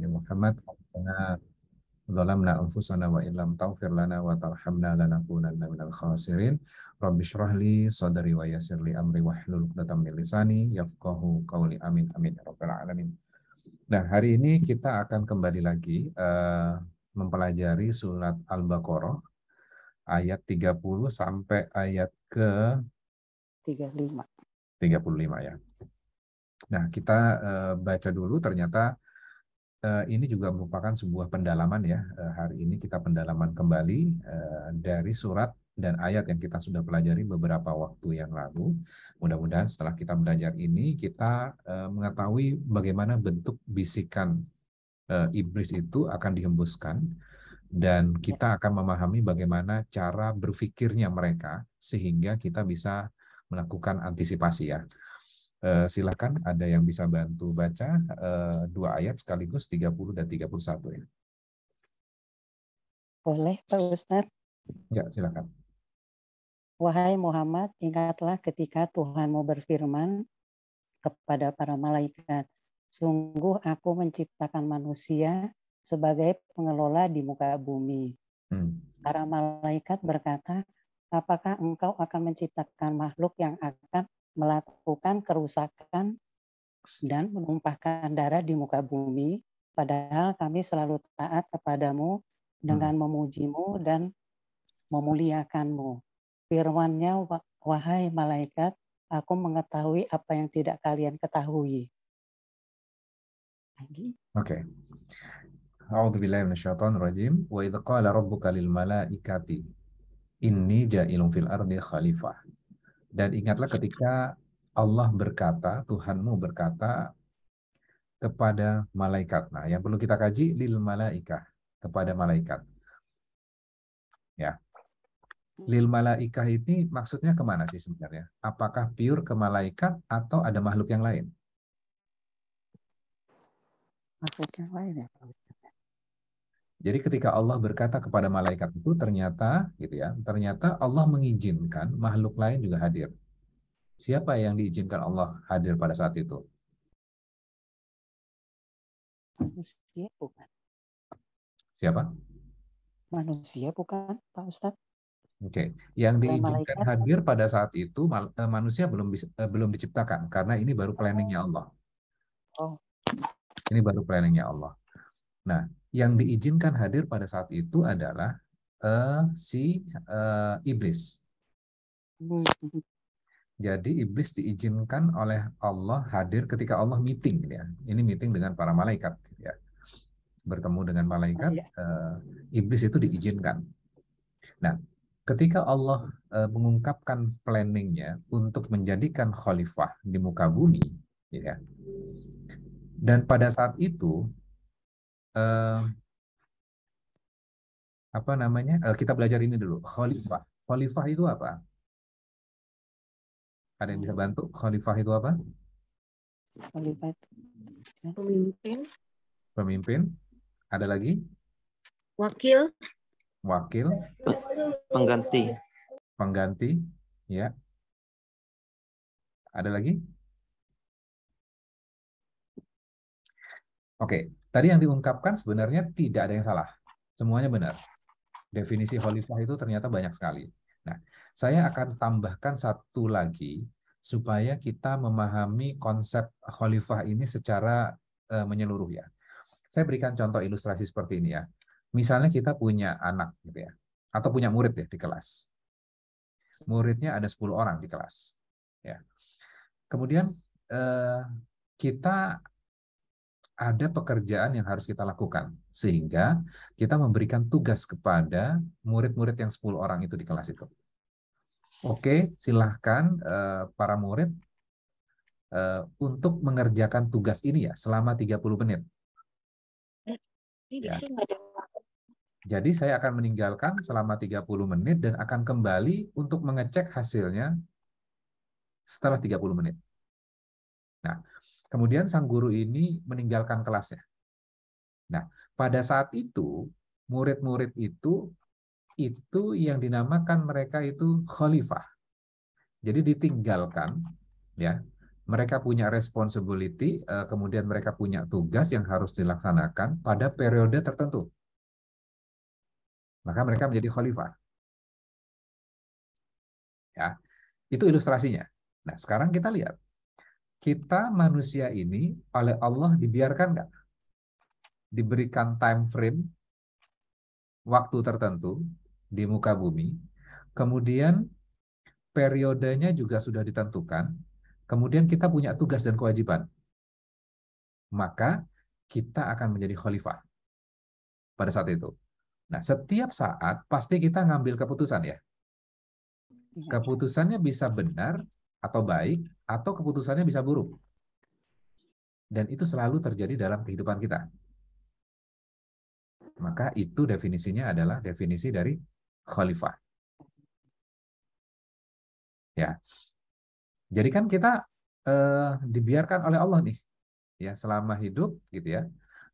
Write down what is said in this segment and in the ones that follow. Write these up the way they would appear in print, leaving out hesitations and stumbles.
Muhammad rabbana zalamna anfusana wa illam taghfir lana wa tarhamna lanakunanna minal khasirin. Rabbi shrah li sadri wa yassir li amri wahlul 'uqdatam min lisani yafqahu qawli. Amin amin ya rabbal alamin. Nah, hari ini kita akan kembali lagi mempelajari surat Al-Baqarah ayat 30 sampai ayat ke 35. 35 ya. Nah, kita baca dulu, ternyata ini juga merupakan sebuah pendalaman ya. Hari ini kita pendalaman kembali dari surat dan ayat yang kita sudah pelajari beberapa waktu yang lalu. Mudah-mudahan setelah kita belajar ini, kita mengetahui bagaimana bentuk bisikan iblis itu akan dihembuskan, dan kita akan memahami bagaimana cara berpikirnya mereka, sehingga kita bisa melakukan antisipasi ya. Silakan ada yang bisa bantu baca dua ayat sekaligus 30 dan 31 ya. Boleh, Pak Ustadz? Ya, silakan. Wahai Muhammad, ingatlah ketika Tuhanmu berfirman kepada para malaikat, sungguh aku menciptakan manusia sebagai pengelola di muka bumi. Para malaikat berkata, apakah engkau akan menciptakan makhluk yang akan melakukan kerusakan dan menumpahkan darah di muka bumi, padahal kami selalu taat kepadamu dengan memujimu dan memuliakanmu. Firman-Nya, wahai malaikat, aku mengetahui apa yang tidak kalian ketahui. Oke. A'udzubillahi minasyaitonirrajim. Wa idz qala rabbuka lil malaikati inni ja'ilun fil ardi khalifah. Dan ingatlah ketika Allah berkata, Tuhanmu berkata kepada malaikat. Nah, yang perlu kita kaji lil malaikah, kepada malaikat. Ya. Lil malaikah ini maksudnya kemana sih sebenarnya? Apakah pure ke malaikat atau ada makhluk yang lain? Makhluk yang lain ya, Pak Ustaz. Jadi ketika Allah berkata kepada malaikat itu, ternyata gitu ya, ternyata Allah mengizinkan makhluk lain juga hadir. Siapa yang diizinkan Allah hadir pada saat itu? Manusia bukan? Siapa? Manusia bukan, Pak Ustadz? Oke, yang Bukan diizinkan malaikat? hadir pada saat itu manusia belum diciptakan, karena ini baru planningnya Allah. Oh, Ini baru planningnya Allah. Nah, yang diizinkan hadir pada saat itu adalah si iblis. Jadi iblis diizinkan oleh Allah hadir ketika Allah meeting ya. Ini meeting dengan para malaikat ya. Bertemu dengan malaikat, iblis itu diizinkan. Nah, ketika Allah mengungkapkan planningnya untuk menjadikan khalifah di muka bumi, ya. Dan pada saat itu apa namanya? Kita belajar ini dulu. Khalifah. Khalifah itu apa? Ada yang bisa bantu? Khalifah itu apa? Khalifah itu Pemimpin. Pemimpin. Ada lagi? Wakil. Wakil. Pengganti. Pengganti. Ya. Ada lagi? Oke. Tadi yang diungkapkan sebenarnya tidak ada yang salah. Semuanya benar. Definisi khalifah itu ternyata banyak sekali. Nah, saya akan tambahkan satu lagi supaya kita memahami konsep khalifah ini secara menyeluruh ya. Saya berikan contoh ilustrasi seperti ini ya. Misalnya kita punya anak gitu ya, atau punya murid ya di kelas. Muridnya ada 10 orang di kelas. Ya. Kemudian kita ada pekerjaan yang harus kita lakukan, sehingga kita memberikan tugas kepada murid-murid yang 10 orang itu di kelas itu. Oke, silahkan para murid untuk mengerjakan tugas ini ya selama 30 menit. Ya. Jadi saya akan meninggalkan selama 30 menit dan akan kembali untuk mengecek hasilnya setelah 30 menit. Nah, kemudian sang guru ini meninggalkan kelasnya. Nah, pada saat itu murid-murid itu yang dinamakan mereka itu khalifah. Jadi ditinggalkan ya. mereka punya responsibility, kemudian mereka punya tugas yang harus dilaksanakan pada periode tertentu. Maka mereka menjadi khalifah. Ya, itu ilustrasinya. Nah, sekarang kita lihat. Kita manusia ini oleh Allah dibiarkan nggak? Diberikan time frame, waktu tertentu di muka bumi. Kemudian periodenya juga sudah ditentukan. Kemudian kita punya tugas dan kewajiban. Maka kita akan menjadi khalifah pada saat itu. Nah, setiap saat pasti kita ngambil keputusan ya. Keputusannya bisa benar atau baik, atau keputusannya bisa buruk. Dan itu selalu terjadi dalam kehidupan kita. Maka itu definisinya adalah definisi dari khalifah. Ya. Jadi kan kita dibiarkan oleh Allah nih, ya selama hidup gitu ya.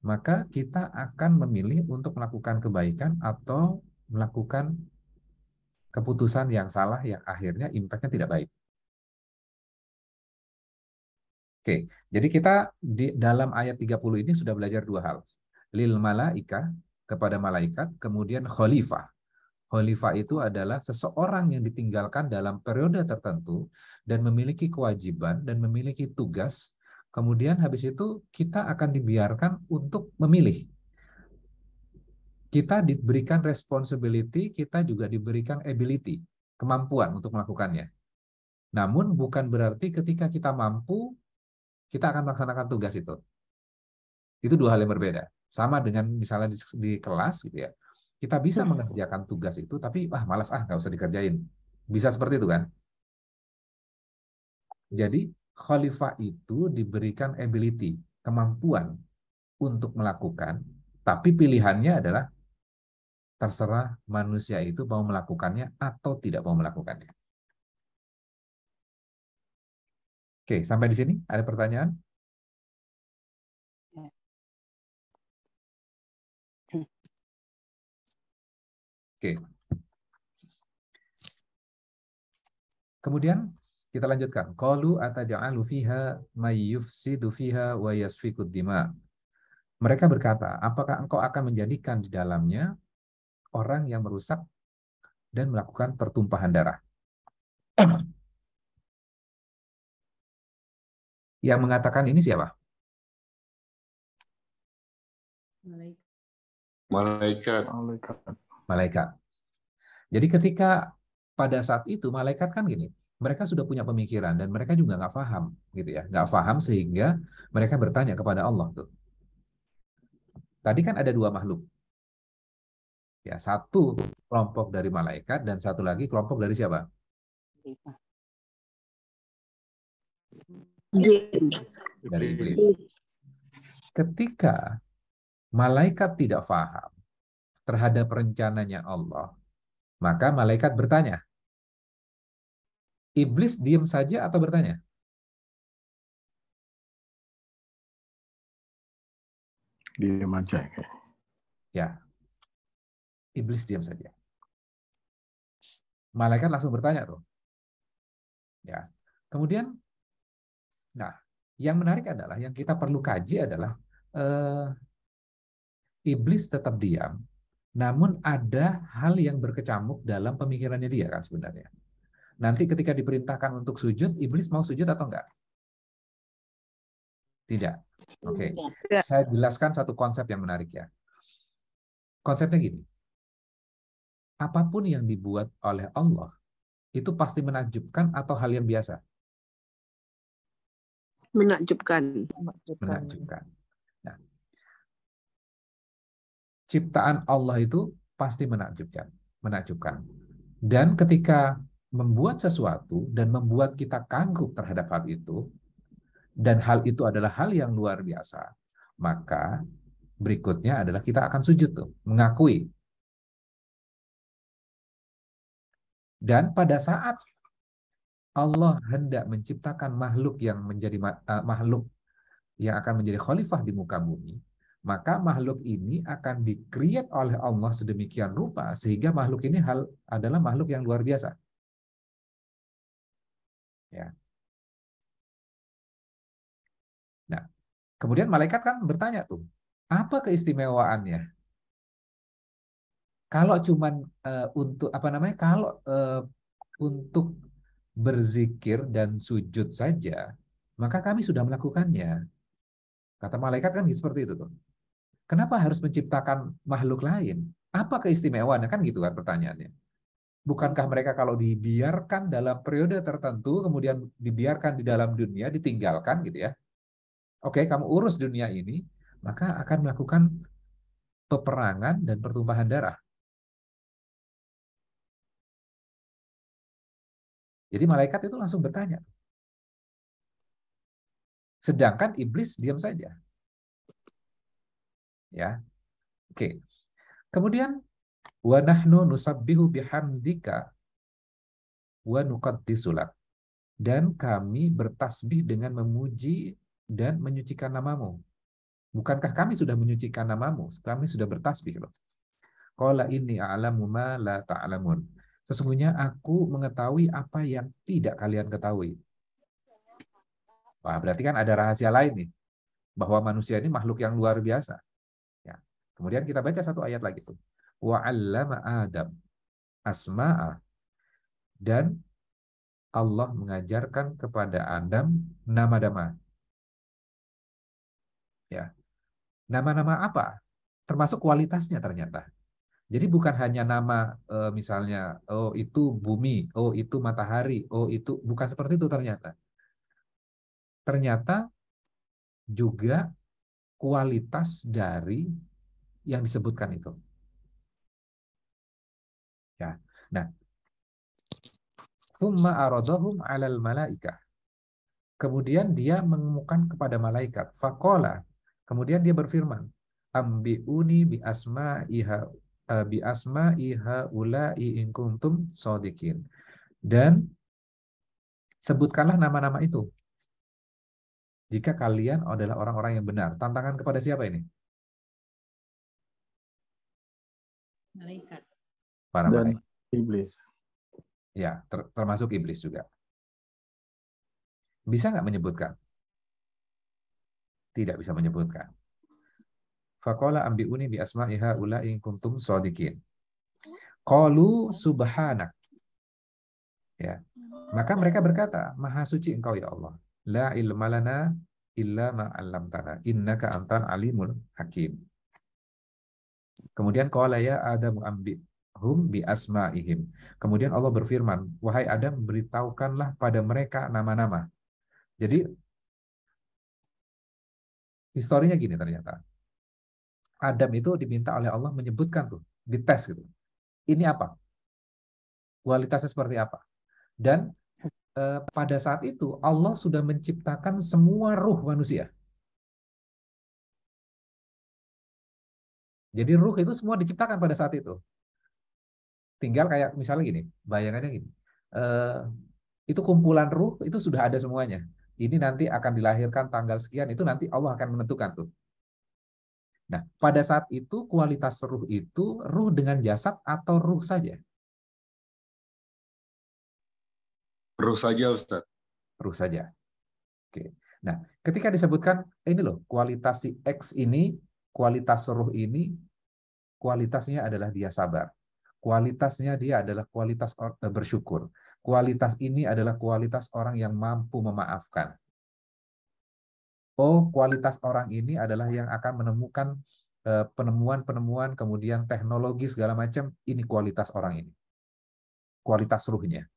Maka kita akan memilih untuk melakukan kebaikan atau melakukan keputusan yang salah yang akhirnya impact-nya tidak baik. Oke, jadi kita di dalam ayat 30 ini sudah belajar dua hal. Lil malaika, kepada malaikat, kemudian khalifah. Khalifah itu adalah seseorang yang ditinggalkan dalam periode tertentu dan memiliki kewajiban dan memiliki tugas. Kemudian habis itu kita akan dibiarkan untuk memilih. Kita diberikan responsibility, kita juga diberikan ability, kemampuan untuk melakukannya. Namun bukan berarti ketika kita mampu, kita akan melaksanakan tugas itu. Itu dua hal yang berbeda. Sama dengan misalnya di kelas gitu ya. Kita bisa mengerjakan tugas itu, tapi malas nggak usah dikerjain. Bisa seperti itu kan? Jadi khalifah itu diberikan ability, kemampuan untuk melakukan, tapi pilihannya adalah terserah manusia itu mau melakukannya atau tidak mau melakukannya. Oke, sampai di sini ada pertanyaan? Oke. Kemudian kita lanjutkan. Qalu ataj'alu fiha may yufsidu fiha wa yasfikud dima. Mereka berkata, apakah engkau akan menjadikan di dalamnya orang yang merusak dan melakukan pertumpahan darah? Yang mengatakan ini siapa? Malaikat. Malaikat. Jadi ketika pada saat itu malaikat kan gini, mereka sudah punya pemikiran dan mereka juga nggak paham, gitu ya, nggak paham sehingga mereka bertanya kepada Allah tuh. Tadi kan ada dua makhluk, ya satu kelompok dari malaikat dan satu lagi kelompok dari siapa? Dari iblis. Ketika malaikat tidak paham terhadap rencananya Allah, maka malaikat bertanya. Iblis diam saja atau bertanya? Diam aja. Ya. Iblis diam saja. Malaikat langsung bertanya tuh. Ya. Kemudian, nah, yang menarik adalah yang kita perlu kaji adalah iblis tetap diam, namun ada hal yang berkecamuk dalam pemikirannya dia kan sebenarnya. Nanti ketika diperintahkan untuk sujud, iblis mau sujud atau enggak? Tidak. Oke. Saya jelaskan satu konsep yang menarik ya. Konsepnya gini. Apapun yang dibuat oleh Allah, itu pasti menakjubkan atau hal yang biasa? Menakjubkan. Menakjubkan. Nah, ciptaan Allah itu pasti menakjubkan. Menakjubkan. Dan ketika membuat sesuatu dan membuat kita kagum terhadap hal itu, dan hal itu adalah hal yang luar biasa, maka berikutnya adalah kita akan sujud tuh, mengakui. Dan pada saat Allah hendak menciptakan makhluk yang menjadi makhluk yang akan menjadi khalifah di muka bumi, maka makhluk ini akan di-create oleh Allah sedemikian rupa sehingga makhluk ini adalah makhluk yang luar biasa. Ya. Kemudian malaikat kan bertanya tuh, apa keistimewaannya? Kalau cuman untuk apa namanya? Kalau untuk berzikir dan sujud saja, maka kami sudah melakukannya. Kata malaikat kan seperti itu tuh. Kenapa harus menciptakan makhluk lain? Apa keistimewaannya? Kan gitu kan pertanyaannya. Bukankah mereka kalau dibiarkan dalam periode tertentu, kemudian dibiarkan di dalam dunia, ditinggalkan gitu ya. Oke, kamu urus dunia ini, maka akan melakukan peperangan dan pertumpahan darah. Jadi malaikat itu langsung bertanya. Sedangkan iblis diam saja. Ya, oke. Kemudian wa nahnu nusabbihu bihamdika wa nuqaddisu lak. Dan kami bertasbih dengan memuji dan menyucikan namamu. Bukankah kami sudah menyucikan namamu? Kami sudah bertasbih loh. Qala inni a'lamu ma la ta'lamun. Sesungguhnya aku mengetahui apa yang tidak kalian ketahui. Wah, berarti kan ada rahasia lain nih, bahwa manusia ini makhluk yang luar biasa. Ya. Kemudian kita baca satu ayat lagi tuh. Wa 'allama Adam asma'a, dan Allah mengajarkan kepada Adam nama-nama. Ya. Nama-nama apa? Termasuk kualitasnya ternyata. Jadi bukan hanya nama misalnya oh itu bumi, oh itu matahari, oh itu bukan seperti itu ternyata. Ternyata juga kualitas dari yang disebutkan itu. Ya. Nah, tsumma aradahum 'alal malaikah. Kemudian dia mengemukakan kepada malaikat. Faqala. Kemudian dia berfirman, ambiuni bi asma'iha ula'i in kuntum shadiqin. Dan sebutkanlah nama-nama itu jika kalian adalah orang-orang yang benar. Tantangan kepada siapa ini? Malaikat. Para Dan malaikat. iblis. Ya, termasuk iblis juga. Bisa nggak menyebutkan? Tidak bisa menyebutkan. Faqala ambiuni bi asma'iha ula'i in kuntum shadiqin. Qalu subhanak. Ya. Maka mereka berkata, Maha suci Engkau ya Allah. La ilma lana illa ma 'allamtana. Innaka antal alimul hakim. Kemudian qala ya Adam hum bi asma'ihim. Kemudian Allah berfirman, wahai Adam, beritahukanlah pada mereka nama-nama. Jadi historinya gini ternyata. Adam itu diminta oleh Allah menyebutkan tuh, dites gitu. Ini apa? Kualitasnya seperti apa? Dan pada saat itu Allah sudah menciptakan semua ruh manusia. Jadi ruh itu semua diciptakan pada saat itu. Tinggal kayak misalnya gini, bayangannya gini. Eh, itu kumpulan ruh itu sudah ada semuanya. Ini nanti akan dilahirkan tanggal sekian, itu nanti Allah akan menentukan tuh. Nah, pada saat itu kualitas ruh itu ruh dengan jasad atau ruh saja? Ruh saja, Ustaz. Ruh saja. Oke. Nah, ketika disebutkan ini loh, kualitas si X ini, kualitas ruh ini, kualitasnya adalah dia sabar. Kualitasnya dia adalah kualitas bersyukur. Kualitas ini adalah kualitas orang yang mampu memaafkan. Oh, kualitas orang ini adalah yang akan menemukan penemuan-penemuan, kemudian teknologi segala macam, ini kualitas orang ini. Kualitas ruhnya.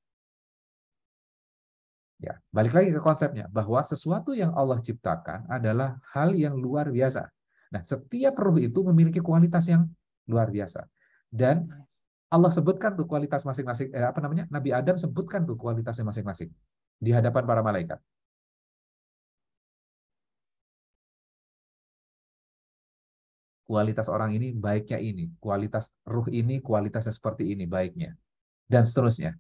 Ya, balik lagi ke konsepnya, bahwa sesuatu yang Allah ciptakan adalah hal yang luar biasa. Nah, setiap ruh itu memiliki kualitas yang luar biasa. Dan Allah sebutkan tuh kualitas masing-masing, apa namanya? Nabi Adam sebutkan tuh kualitasnya masing-masing di hadapan para malaikat. Kualitas orang ini baiknya ini, kualitas ruh ini kualitasnya seperti ini baiknya, dan seterusnya.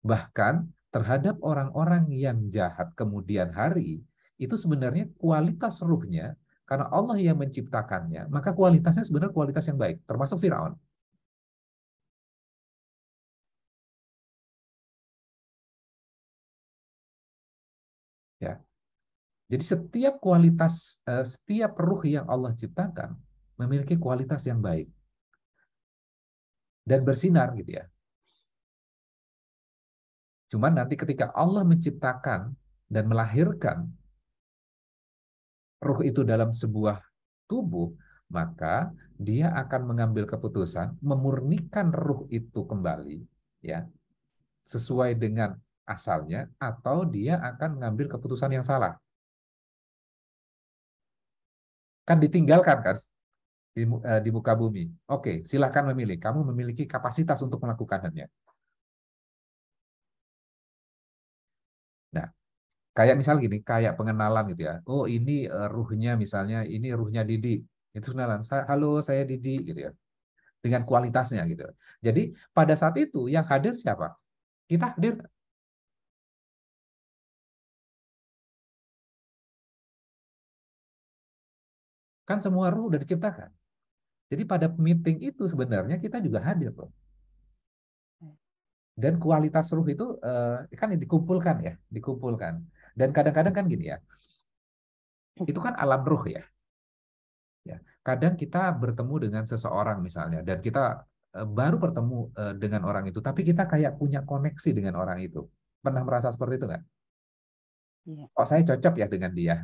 Bahkan terhadap orang-orang yang jahat kemudian hari, itu sebenarnya kualitas ruhnya, karena Allah yang menciptakannya, maka kualitasnya sebenarnya kualitas yang baik, termasuk Firaun. Ya. Jadi setiap ruh yang Allah ciptakan memiliki kualitas yang baik dan bersinar gitu ya. Cuman nanti ketika Allah menciptakan dan melahirkan ruh itu dalam sebuah tubuh, maka dia akan mengambil keputusan memurnikan ruh itu kembali ya, sesuai dengan asalnya, atau dia akan mengambil keputusan yang salah. Kan ditinggalkan kan di muka bumi. Oke, silahkan memilih. Kamu memiliki kapasitas untuk melakukannya. Nah, kayak misal gini, kayak pengenalan gitu ya. Oh, ini ruhnya misalnya, ini ruhnya Didi. Itu kenalan. Halo, saya Didi gitu ya. Dengan kualitasnya gitu. Jadi pada saat itu yang hadir siapa? Kita hadir. Kan semua ruh udah diciptakan. Jadi pada meeting itu sebenarnya kita juga hadir loh. Dan kualitas ruh itu kan dikumpulkan ya, dikumpulkan. Dan kadang-kadang kan gini ya, itu kan alam ruh ya. Ya, kadang kita bertemu dengan seseorang misalnya, dan kita baru bertemu dengan orang itu, tapi kita kayak punya koneksi dengan orang itu. Pernah merasa seperti itu nggak? Iya. Kok saya cocok ya dengan dia?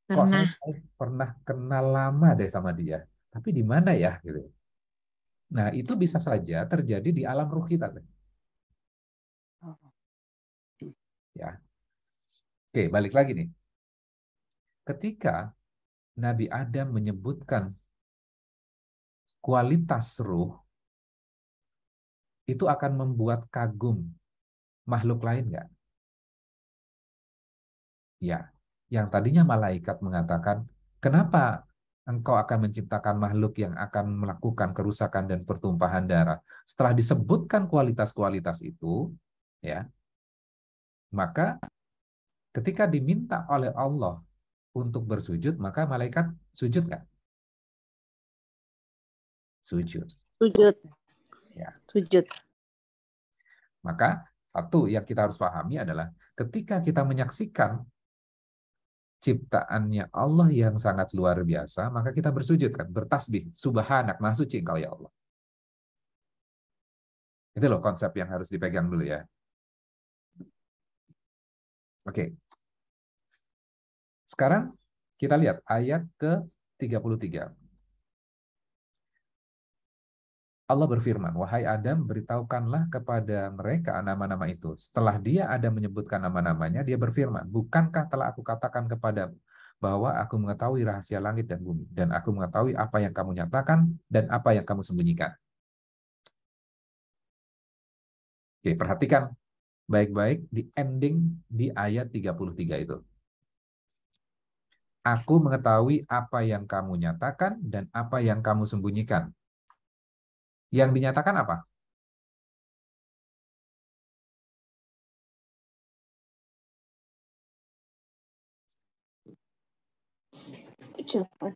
Kok saya Pernah. pernah kenal lama deh sama dia, tapi di mana ya gitu. Nah, itu bisa saja terjadi di alam ruh kita. Ya. Oke, balik lagi nih. Ketika Nabi Adam menyebutkan kualitas ruh, itu akan membuat kagum makhluk lain nggak? Ya, yang tadinya malaikat mengatakan, kenapa engkau akan menciptakan makhluk yang akan melakukan kerusakan dan pertumpahan darah? Setelah disebutkan kualitas-kualitas itu, ya, maka ketika diminta oleh Allah untuk bersujud, maka malaikat sujud nggak? Sujud. Sujud. Ya. Sujud. Maka satu yang kita harus pahami adalah ketika kita menyaksikan ciptaannya Allah yang sangat luar biasa, maka kita bersujud kan, bertasbih, subhanak, maha suci engkau ya Allah. Itu loh konsep yang harus dipegang dulu ya. Oke. Sekarang kita lihat ayat ke-33. Allah berfirman, wahai Adam, beritahukanlah kepada mereka nama-nama itu. Setelah dia Adam menyebutkan nama-namanya, dia berfirman, bukankah telah aku katakan kepadamu bahwa aku mengetahui rahasia langit dan bumi, dan aku mengetahui apa yang kamu nyatakan dan apa yang kamu sembunyikan. Oke, perhatikan baik-baik di ending di ayat 33 itu. Aku mengetahui apa yang kamu nyatakan dan apa yang kamu sembunyikan. Yang dinyatakan apa? Ucapan.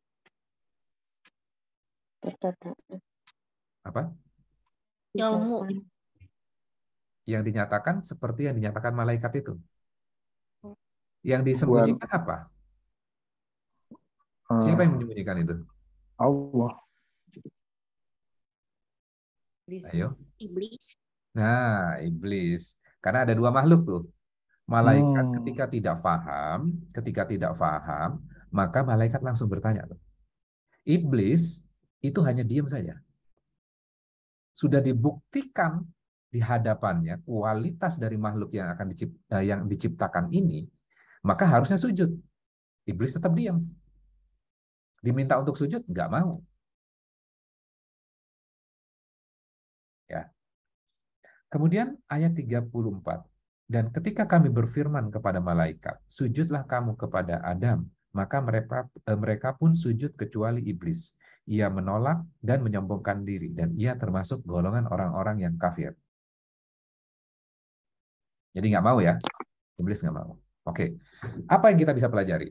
Perkataan. Apa? Ilmu. Yang dinyatakan seperti yang dinyatakan malaikat itu. Yang disembunyikan apa? Siapa yang menyembunyikan itu? Allah. Ayo. Iblis. Nah, iblis. Karena ada dua makhluk tuh. Malaikat ketika tidak paham, maka malaikat langsung bertanya tuh. Iblis itu hanya diam saja. Sudah dibuktikan di hadapannya kualitas dari makhluk yang akan diciptakan ini, maka harusnya sujud. Iblis tetap diam. Diminta untuk sujud, nggak mau. Ya. Kemudian ayat 34. Dan ketika kami berfirman kepada malaikat, sujudlah kamu kepada Adam, maka mereka pun sujud kecuali iblis. Ia menolak dan menyombongkan diri, dan ia termasuk golongan orang-orang yang kafir. Jadi nggak mau ya, iblis nggak mau. Oke, apa yang kita bisa pelajari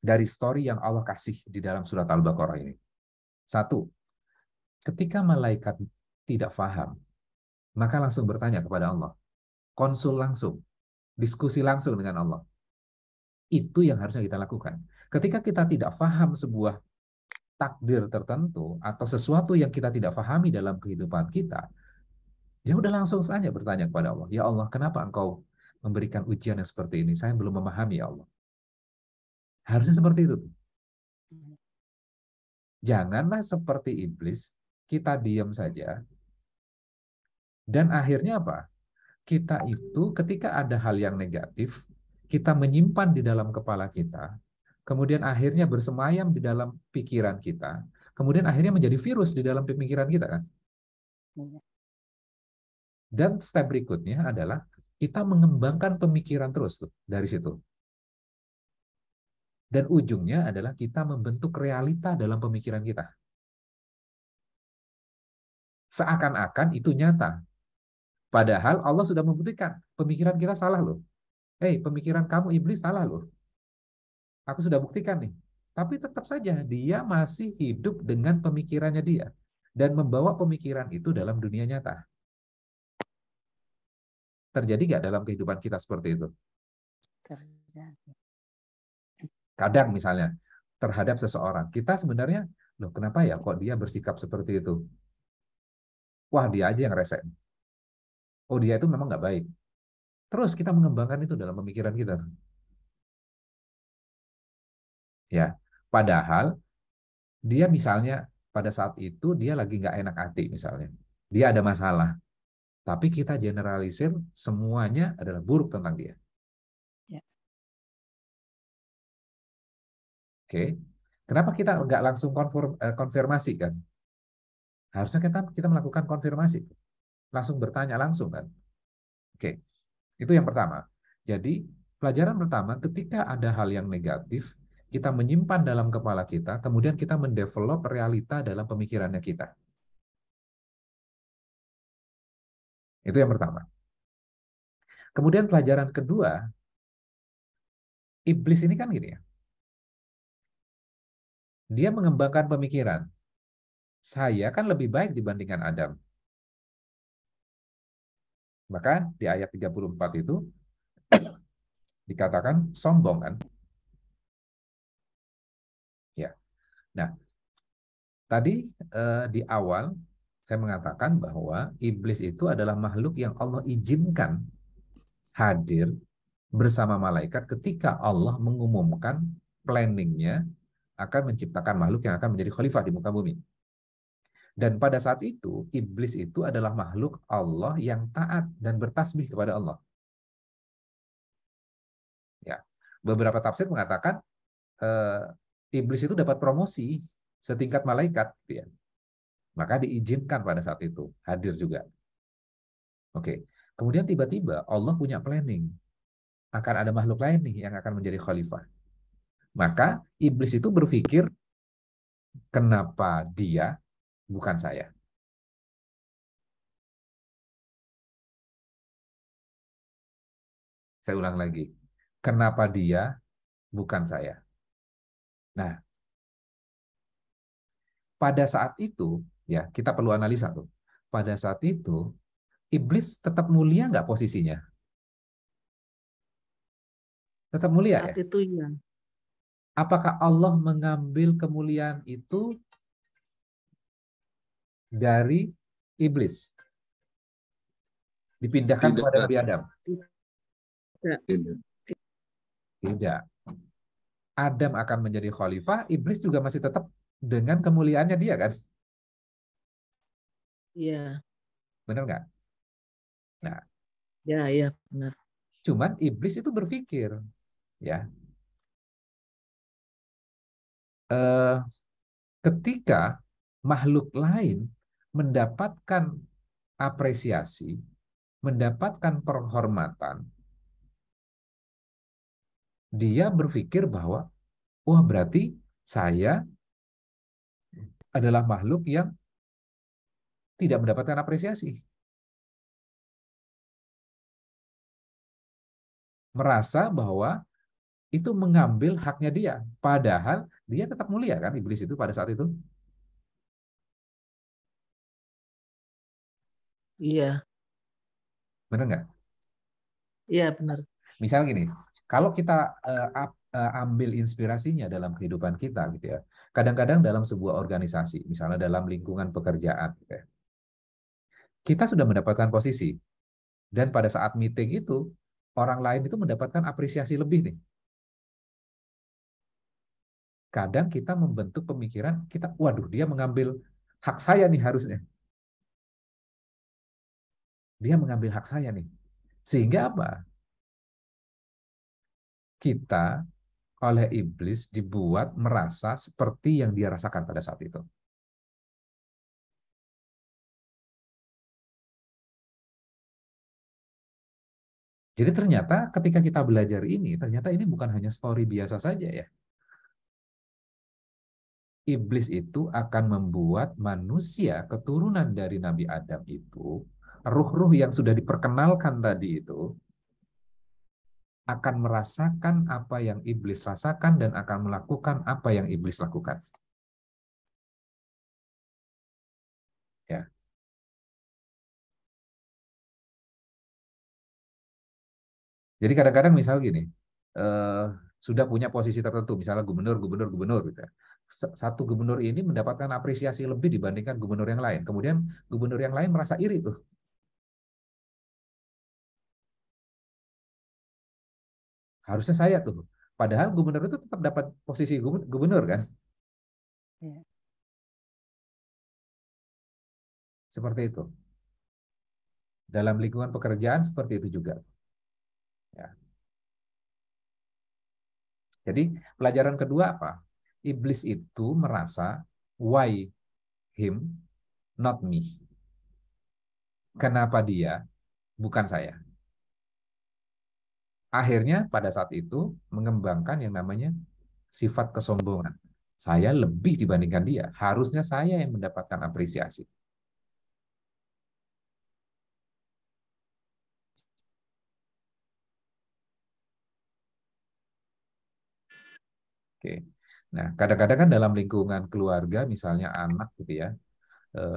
dari story yang Allah kasih di dalam surat Al-Baqarah ini? Satu, ketika malaikat tidak paham, maka langsung bertanya kepada Allah. Konsul langsung. diskusi langsung dengan Allah. Itu yang harusnya kita lakukan. Ketika kita tidak paham sebuah takdir tertentu atau sesuatu yang kita tidak pahami dalam kehidupan kita, ya udah langsung saja bertanya kepada Allah, ya Allah, kenapa Engkau memberikan ujian yang seperti ini? Saya belum memahami, ya Allah. Harusnya seperti itu. Janganlah seperti iblis, kita diam saja, dan akhirnya apa? Kita itu ketika ada hal yang negatif, kita menyimpan di dalam kepala kita, kemudian akhirnya bersemayam di dalam pikiran kita, kemudian akhirnya menjadi virus di dalam pemikiran kita kan. Dan step berikutnya adalah kita mengembangkan pemikiran terus tuh, dari situ. Dan ujungnya adalah kita membentuk realita dalam pemikiran kita. Seakan-akan itu nyata. Padahal Allah sudah membuktikan pemikiran kita salah loh. Pemikiran kamu iblis salah loh. Aku sudah buktikan nih. Tapi tetap saja dia masih hidup dengan pemikirannya dia. Dan membawa pemikiran itu dalam dunia nyata. Terjadi nggak dalam kehidupan kita seperti itu? Terjadi. Kadang misalnya terhadap seseorang, kita sebenarnya, loh kenapa ya kok dia bersikap seperti itu? Wah dia aja yang rese. Oh dia itu memang nggak baik. Terus kita mengembangkan itu dalam pemikiran kita. Ya, padahal dia misalnya pada saat itu dia lagi nggak enak hati misalnya. Dia ada masalah. Tapi kita generalisir semuanya adalah buruk tentang dia. Ya. Oke. Kenapa kita nggak langsung konfirmasi kan? Harusnya kita melakukan konfirmasi. Langsung bertanya langsung kan. Oke. Itu yang pertama. Jadi pelajaran pertama, ketika ada hal yang negatif, kita menyimpan dalam kepala kita, kemudian kita mendevelop realita dalam pemikirannya kita. Itu yang pertama. Kemudian pelajaran kedua, iblis ini kan gini ya. Dia mengembangkan pemikiran. Saya kan lebih baik dibandingkan Adam. Maka di ayat 34 itu dikatakan sombong kan. Ya. Nah, tadi di awal saya mengatakan bahwa iblis itu adalah makhluk yang Allah izinkan hadir bersama malaikat ketika Allah mengumumkan planningnya akan menciptakan makhluk yang akan menjadi khalifah di muka bumi. Dan pada saat itu, iblis itu adalah makhluk Allah yang taat dan bertasbih kepada Allah. Ya, beberapa tafsir mengatakan iblis itu dapat promosi setingkat malaikat, gitu ya. Maka diizinkan pada saat itu hadir juga. Oke, kemudian tiba-tiba Allah punya planning akan ada makhluk lain nih yang akan menjadi khalifah. Maka iblis itu berpikir, kenapa dia bukan saya? Saya ulang lagi, kenapa dia bukan saya? Nah, pada saat itu, ya kita perlu analisa tuh. Pada saat itu, iblis tetap mulia nggak posisinya? Tetap mulia ya? Saat itu ya. Apakah Allah mengambil kemuliaan itu dari iblis? Dipindahkan kepada Nabi Adam? Tidak. Adam akan menjadi khalifah, iblis juga masih tetap dengan kemuliaannya dia kan? Iya. Benar nggak? Nah, ya benar. cuman iblis itu berpikir, ya, ketika makhluk lain mendapatkan apresiasi, mendapatkan penghormatan, dia berpikir bahwa, wah berarti saya adalah makhluk yang tidak mendapatkan apresiasi. Merasa bahwa itu mengambil haknya dia. Padahal dia tetap mulia kan, iblis itu pada saat itu. Iya. Benar nggak? Iya benar. Misal gini, kalau kita ambil inspirasinya dalam kehidupan kita gitu ya. Kadang-kadang dalam sebuah organisasi, misalnya dalam lingkungan pekerjaan gitu ya, kita sudah mendapatkan posisi dan pada saat meeting itu orang lain itu mendapatkan apresiasi lebih nih. Kadang kita membentuk pemikiran kita, waduh dia mengambil hak saya nih harusnya. Dia mengambil hak saya nih. Sehingga apa? Kita oleh iblis dibuat merasa seperti yang dia rasakan pada saat itu. Jadi ternyata ketika kita belajar ini, ternyata ini bukan hanya story biasa saja ya. Iblis itu akan membuat manusia keturunan dari Nabi Adam itu, ruh-ruh yang sudah diperkenalkan tadi itu, akan merasakan apa yang iblis rasakan dan akan melakukan apa yang iblis lakukan. Ya. Jadi kadang-kadang misal gini, sudah punya posisi tertentu, misalnya gubernur gitu ya. Satu gubernur ini mendapatkan apresiasi lebih dibandingkan gubernur yang lain. Kemudian gubernur yang lain merasa iri tuh. Harusnya saya tuh. Padahal gubernur itu tetap dapat posisi gubernur kan? Ya. Seperti itu. Dalam lingkungan pekerjaan seperti itu juga. Ya. Jadi pelajaran kedua apa? Iblis itu merasa why him, not me. Kenapa dia, bukan saya. Akhirnya pada saat itu mengembangkan yang namanya sifat kesombongan. Saya lebih dibandingkan dia. Harusnya saya yang mendapatkan apresiasi. Oke. Nah, kadang-kadang kan dalam lingkungan keluarga, misalnya anak gitu ya,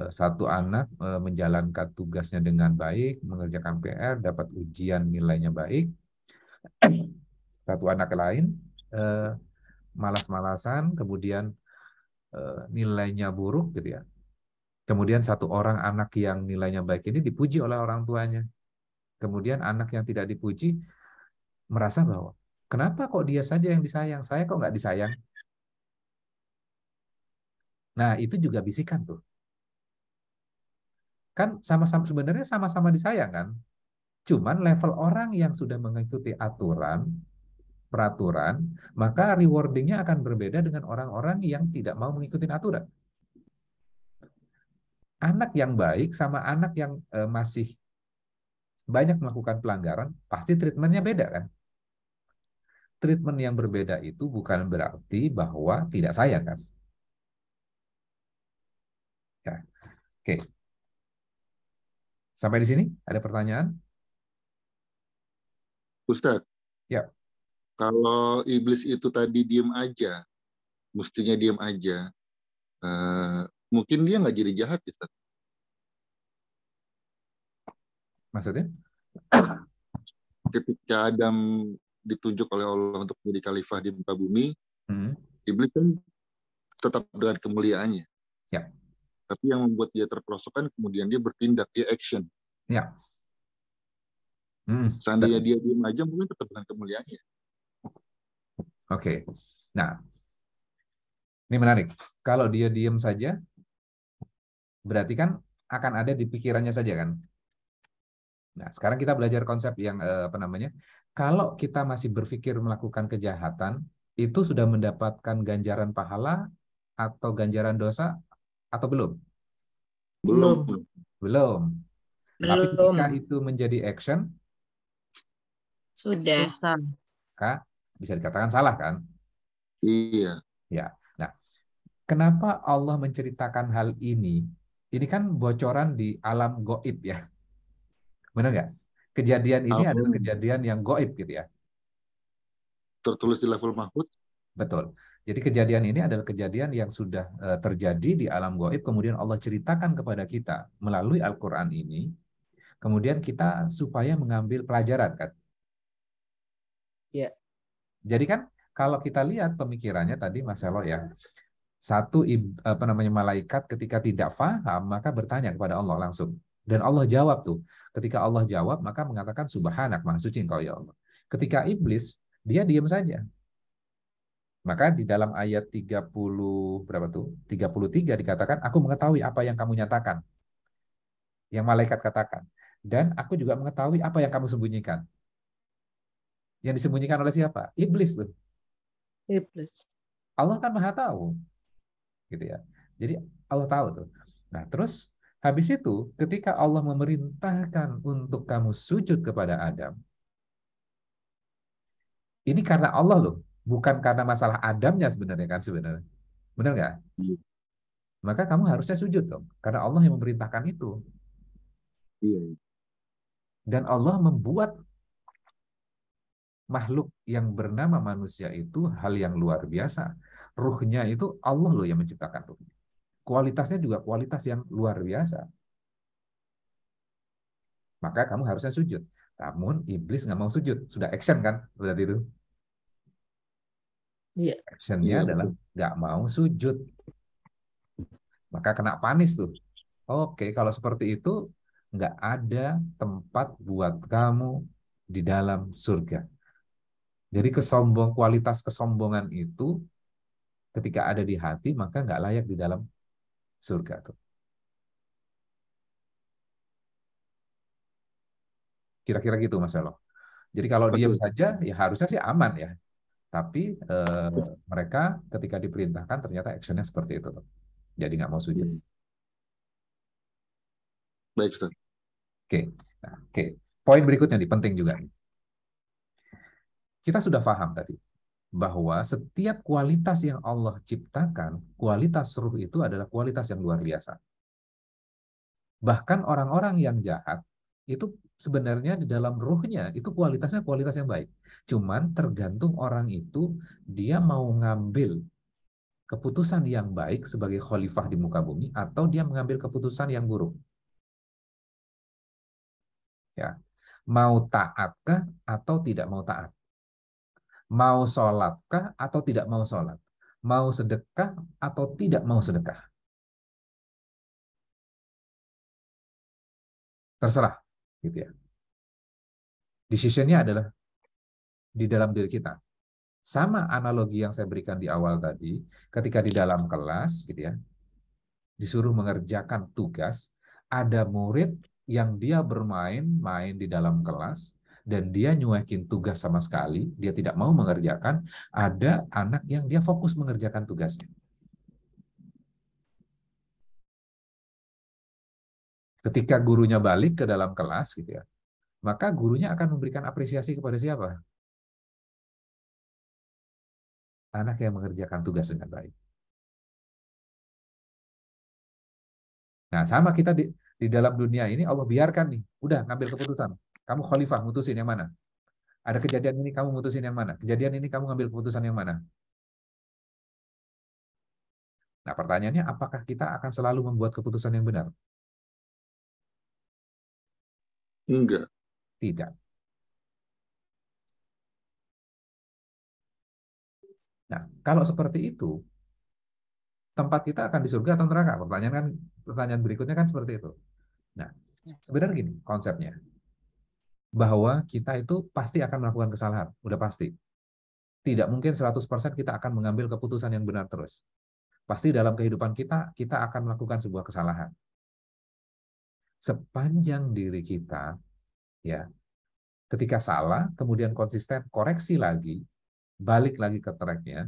satu anak menjalankan tugasnya dengan baik, mengerjakan PR, dapat ujian nilainya baik. Satu anak lain malas-malasan, kemudian nilainya buruk gitu ya. Kemudian satu orang anak yang nilainya baik ini dipuji oleh orang tuanya. Kemudian anak yang tidak dipuji merasa bahwa kenapa kok dia saja yang disayang, saya kok nggak disayang. Nah, itu juga bisikan tuh. Kan sama-sama sebenarnya sama-sama disayang kan. Cuman level orang yang sudah mengikuti aturan, peraturan, maka rewardingnya akan berbeda dengan orang-orang yang tidak mau mengikuti aturan. Anak yang baik sama anak yang masih banyak melakukan pelanggaran, pasti treatmentnya beda kan. Treatment yang berbeda itu bukan berarti bahwa tidak sayang kan. Ya. Oke. Sampai di sini ada pertanyaan? Ustadz, Ya. kalau iblis itu tadi diem aja, mestinya diem aja, mungkin dia nggak jadi jahat ya, Ustadz? Maksudnya? Ketika Adam ditunjuk oleh Allah untuk menjadi khalifah di muka bumi, iblis kan tetap dengan kemuliaannya. Ya. Tapi yang membuat dia terperosok kan kemudian dia bertindak, dia action. Ya. Seandainya dia diem aja, mungkin tetap dengan kemuliaannya. Oke. Nah, ini menarik. Kalau dia diem saja, berarti kan akan ada di pikirannya saja kan. Nah, sekarang kita belajar konsep yang apa namanya? Kalau kita masih berpikir melakukan kejahatan, itu sudah mendapatkan ganjaran pahala atau ganjaran dosa atau belum? Belum. Belum. Tapi ketika itu menjadi action, Sudah. maka bisa dikatakan salah kan? Iya. Ya. Nah, kenapa Allah menceritakan hal ini? Ini kan bocoran di alam gaib ya. Benar nggak? Kejadian ini adalah kejadian yang gaib gitu ya. Tertulis di level mahfud. Betul. Jadi kejadian ini adalah kejadian yang sudah terjadi di alam gaib, kemudian Allah ceritakan kepada kita melalui Al-Quran ini, kemudian kita supaya mengambil pelajaran kan. Ya. Jadi kan kalau kita lihat pemikirannya tadi Mas Elo ya, malaikat ketika tidak paham maka bertanya kepada Allah langsung. Dan Allah jawab tuh. Ketika Allah jawab maka mengatakan subhanak, maha suci engkau ya Allah. Ketika iblis dia diam saja. Maka di dalam ayat 30 berapa tuh? 33 dikatakan aku mengetahui apa yang kamu nyatakan. Yang malaikat katakan. Dan aku juga mengetahui apa yang kamu sembunyikan. Yang disembunyikan oleh siapa? Iblis tuh. Iblis. Allah kan maha tahu. Gitu ya. Jadi Allah tahu tuh. Nah, terus habis itu ketika Allah memerintahkan untuk kamu sujud kepada Adam, ini karena Allah loh, bukan karena masalah Adamnya sebenarnya kan sebenarnya. Benar nggak? Maka kamu harusnya sujud dong, karena Allah yang memerintahkan itu. Iya. Dan Allah membuat makhluk yang bernama manusia itu hal yang luar biasa. Ruhnya itu Allah loh yang menciptakan ruhnya. Kualitasnya juga kualitas yang luar biasa. Maka kamu harusnya sujud. Namun iblis nggak mau sujud. Sudah action kan berarti itu. Iya. Actionnya adalah nggak mau sujud. Maka kena panis tuh. Oke, kalau seperti itu nggak ada tempat buat kamu di dalam surga. Jadi kualitas kesombongan itu ketika ada di hati maka nggak layak di dalam surga tuh. Kira-kira gitu Mas Elo. Jadi kalau diam saja ya harusnya sih aman ya. Tapi mereka ketika diperintahkan ternyata actionnya seperti itu tuh. Jadi nggak mau sujud. Baik, Ustaz. Oke. Nah, oke. Poin berikutnya nih penting juga. Kita sudah paham tadi bahwa setiap kualitas yang Allah ciptakan, kualitas ruh itu adalah kualitas yang luar biasa. Bahkan orang-orang yang jahat itu sebenarnya di dalam ruhnya itu kualitasnya kualitas yang baik. Cuman tergantung orang itu dia mau ngambil keputusan yang baik sebagai khalifah di muka bumi atau dia mengambil keputusan yang buruk. Ya. Mau taatkah atau tidak mau taat? Mau sholatkah atau tidak mau sholat? Mau sedekah atau tidak mau sedekah? Terserah, gitu ya. Decision-nya adalah di dalam diri kita. Sama analogi yang saya berikan di awal tadi, ketika di dalam kelas, gitu ya, disuruh mengerjakan tugas, ada murid yang dia main di dalam kelas, dan dia nyuekin tugas sama sekali, dia tidak mau mengerjakan, ada anak yang dia fokus mengerjakan tugasnya. Ketika gurunya balik ke dalam kelas, gitu ya, maka gurunya akan memberikan apresiasi kepada siapa? Anak yang mengerjakan tugas dengan baik. Nah, sama kita di dalam dunia ini, Allah biarkan nih, udah ngambil keputusan. Kamu khalifah, mutusin yang mana? Ada kejadian ini, kamu mutusin yang mana? Kejadian ini, kamu ngambil keputusan yang mana? Nah, pertanyaannya, apakah kita akan selalu membuat keputusan yang benar? Enggak. Tidak. Nah, kalau seperti itu, tempat kita akan di surga atau neraka? Pertanyaan berikutnya kan seperti itu. Nah, sebenarnya gini konsepnya. Bahwa kita itu pasti akan melakukan kesalahan, udah pasti. Tidak mungkin 100% kita akan mengambil keputusan yang benar terus. Pasti dalam kehidupan kita akan melakukan sebuah kesalahan. Sepanjang diri kita, ya, ketika salah, kemudian konsisten, koreksi lagi, balik lagi ke tracknya,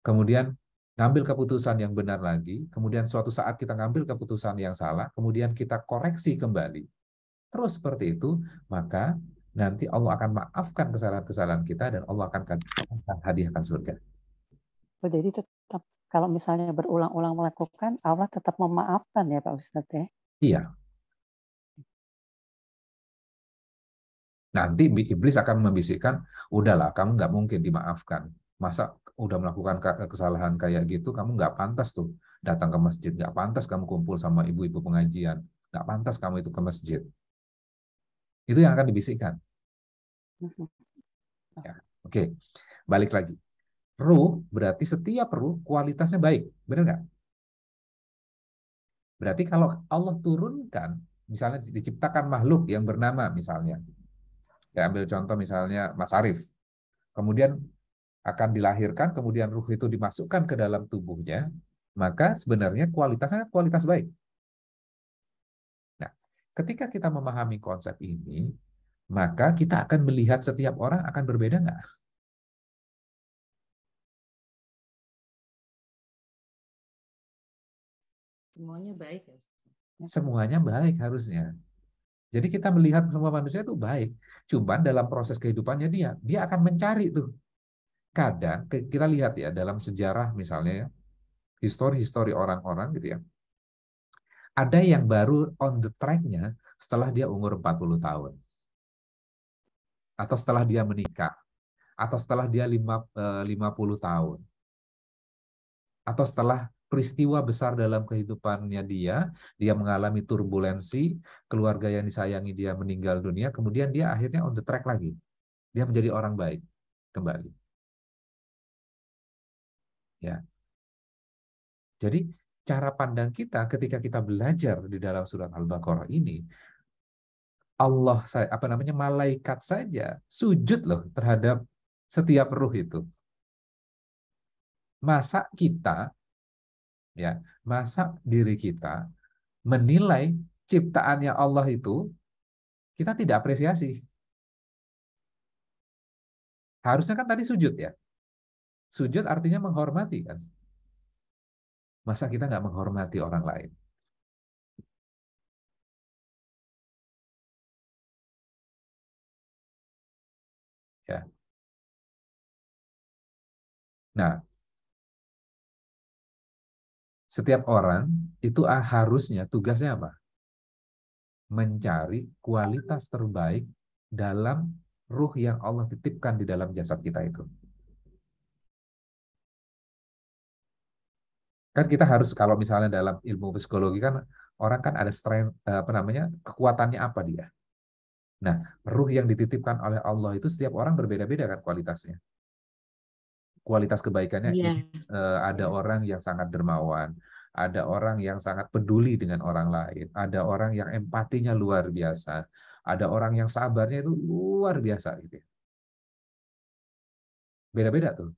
kemudian ngambil keputusan yang benar lagi, kemudian suatu saat kita ngambil keputusan yang salah, kemudian kita koreksi kembali, terus seperti itu, maka nanti Allah akan maafkan kesalahan-kesalahan kita dan Allah akan hadiahkan surga. Jadi tetap kalau misalnya berulang-ulang melakukan, Allah tetap memaafkan ya Pak Ustadz ya? Iya. Nanti iblis akan membisikkan, udahlah kamu nggak mungkin dimaafkan. Masa udah melakukan kesalahan kayak gitu, kamu nggak pantas tuh datang ke masjid, nggak pantas kamu kumpul sama ibu-ibu pengajian, nggak pantas kamu itu ke masjid. Itu yang akan dibisikkan. Ya, oke, balik lagi. Ruh berarti setiap ruh kualitasnya baik, benar nggak? Berarti kalau Allah turunkan, misalnya diciptakan makhluk yang bernama misalnya, ya ambil contoh misalnya Mas Arief, kemudian akan dilahirkan, kemudian ruh itu dimasukkan ke dalam tubuhnya, maka sebenarnya kualitasnya kualitas baik. Nah, ketika kita memahami konsep ini, maka kita akan melihat setiap orang akan berbeda nggak? Semuanya baik ya. Semuanya baik harusnya. Jadi kita melihat semua manusia itu baik. Cuman dalam proses kehidupannya dia akan mencari tuh. Kadang kita lihat ya dalam sejarah misalnya ya, histori-histori orang-orang gitu ya. Ada yang baru on the track-nya setelah dia umur 40 tahun. Atau setelah dia menikah. Atau setelah dia 50 tahun. Atau setelah peristiwa besar dalam kehidupannya dia mengalami turbulensi, keluarga yang disayangi dia meninggal dunia, kemudian dia akhirnya on the track lagi. Dia menjadi orang baik kembali. Ya. Jadi cara pandang kita ketika kita belajar di dalam surat Al-Baqarah ini, Allah, malaikat saja sujud loh terhadap setiap ruh itu. Masa kita, ya, masa diri kita menilai ciptaannya Allah itu kita tidak apresiasi. Harusnya kan tadi sujud ya. Sujud artinya menghormati kan. Masa kita nggak menghormati orang lain? Ya. Nah, setiap orang itu harusnya tugasnya apa? Mencari kualitas terbaik dalam ruh yang Allah titipkan di dalam jasad kita itu. Kan kita harus, kalau misalnya dalam ilmu psikologi kan orang kan ada strength, kekuatannya apa dia. Nah, ruh yang dititipkan oleh Allah itu setiap orang berbeda-beda kan kualitasnya. Kualitas kebaikannya ini ada orang yang sangat dermawan, ada orang yang sangat peduli dengan orang lain, ada orang yang empatinya luar biasa, ada orang yang sabarnya itu luar biasa gitu. Beda-beda tuh.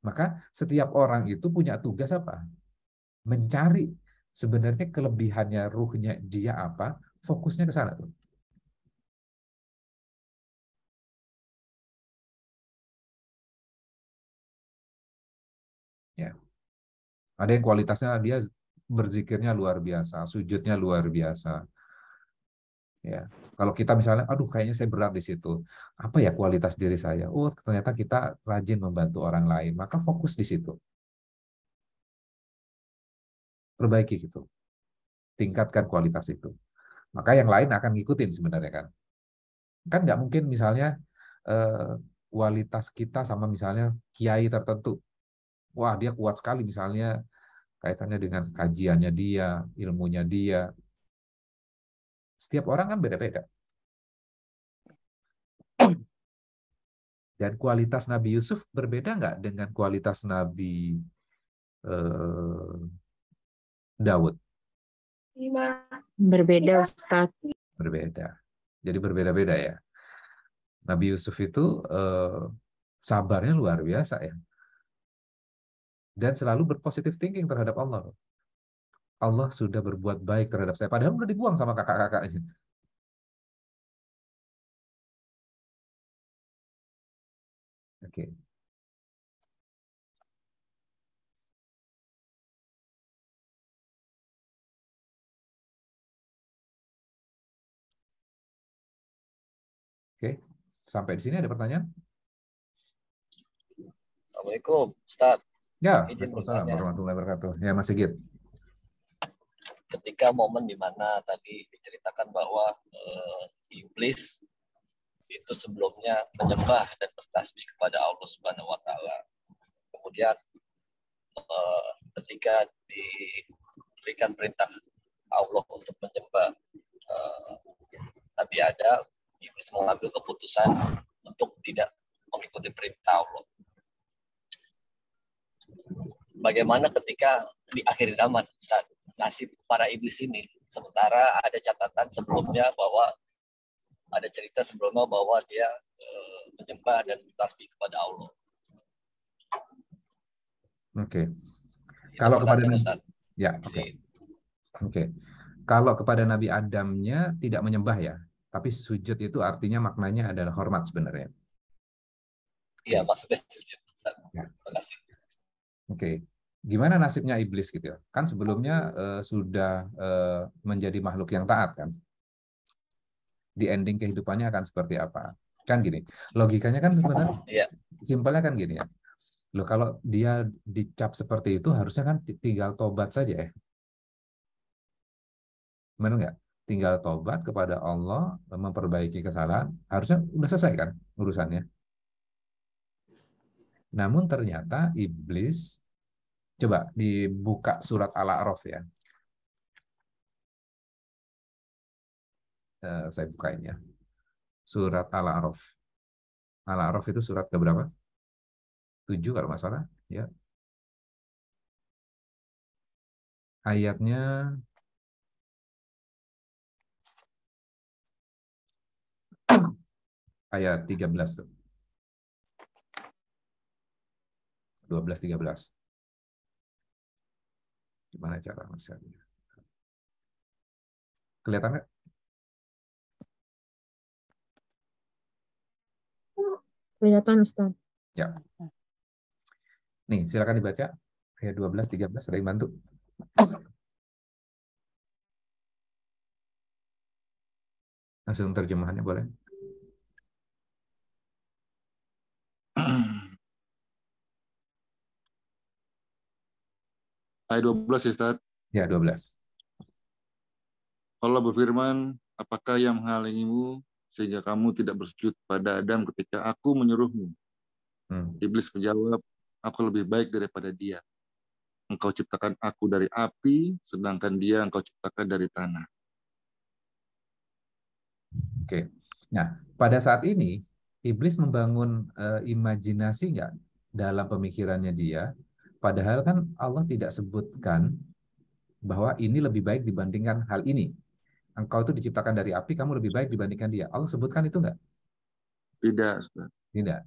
Maka setiap orang itu punya tugas apa? Mencari sebenarnya kelebihannya ruhnya dia apa, fokusnya ke sana tuh. Ya. Ada yang kualitasnya dia berzikirnya luar biasa, sujudnya luar biasa. Ya, kalau kita misalnya, aduh kayaknya saya berat di situ. Apa ya kualitas diri saya? Oh, ternyata kita rajin membantu orang lain. Maka fokus di situ. Perbaiki gitu. Tingkatkan kualitas itu. Maka yang lain akan ngikutin sebenarnya kan. Kan nggak mungkin misalnya kualitas kita sama misalnya kiai tertentu. Wah, dia kuat sekali misalnya kaitannya dengan kajiannya dia, ilmunya dia. Setiap orang kan beda-beda. Dan kualitas Nabi Yusuf berbeda nggak dengan kualitas Nabi Daud? Berbeda, Ustaz. Berbeda. Jadi berbeda-beda ya. Nabi Yusuf itu sabarnya luar biasa ya. Dan selalu berpositif thinking terhadap Allah. Allah sudah berbuat baik terhadap saya. Padahal udah dibuang sama kakak-kakaknya. Oke. Oke. Sampai di sini ada pertanyaan? Assalamualaikum, Ustaz. Ya, Izin Waalaikumsalam bertanya. warahmatullahi wabarakatuh. Ya, Mas Sigit. Ketika momen di mana tadi diceritakan bahwa iblis itu sebelumnya menyembah dan bertasbih kepada Allah Subhanahu wa taala. Kemudian ketika diberikan perintah Allah untuk menyembah Nabi Adam, iblis mengambil keputusan untuk tidak mengikuti perintah Allah. Bagaimana ketika di akhir zaman, Ustaz, nasib para iblis ini? Sementara ada catatan sebelumnya bahwa ada cerita sebelumnya bahwa dia menyembah dan bertasbih kepada Allah. Oke. Itu Kalau kepada pertanyaan, Nabi, Ustaz. ya, oke. Kalau kepada Nabi Adamnya tidak menyembah ya, tapi sujud itu artinya maknanya adalah hormat sebenarnya. Iya, maksudnya sujud, Ustaz. Ya. Terima kasih. Oke. Gimana nasibnya iblis gitu ya? Kan sebelumnya sudah menjadi makhluk yang taat kan? Di ending kehidupannya akan seperti apa? Kan gini, logikanya kan sebenarnya Iya. simpelnya kan gini ya. Loh, kalau dia dicap seperti itu harusnya kan tinggal tobat saja ya. Benar nggak? Tinggal tobat kepada Allah, memperbaiki kesalahan, harusnya udah selesai kan urusannya. Namun ternyata iblis, coba dibuka surat Al-A'raf ya. Saya bukain ya. Surat Al-A'raf. Al-A'raf itu surat ke berapa? 7 kalau nggak salah. Ya. Ayatnya ayat 13 tuh. 12-13. Gimana cara nge-share-nya? Kelihatan nggak? Kelihatan, Ustaz. Ya. Nih, silakan dibaca. Ayat 12-13, ada yang bantu? Langsung terjemahannya boleh? Ayat 12 ya, Ustaz. Ya, 12. Allah berfirman, apakah yang menghalangimu sehingga kamu tidak bersujud pada Adam ketika aku menyuruhmu? Iblis menjawab, aku lebih baik daripada dia. Engkau ciptakan aku dari api, sedangkan dia engkau ciptakan dari tanah. Oke. Nah, pada saat ini, iblis membangun imajinasi nggak dalam pemikirannya dia, padahal kan Allah tidak sebutkan bahwa ini lebih baik dibandingkan hal ini. Engkau itu diciptakan dari api, kamu lebih baik dibandingkan dia. Allah sebutkan itu nggak? Tidak, Ustaz. Tidak.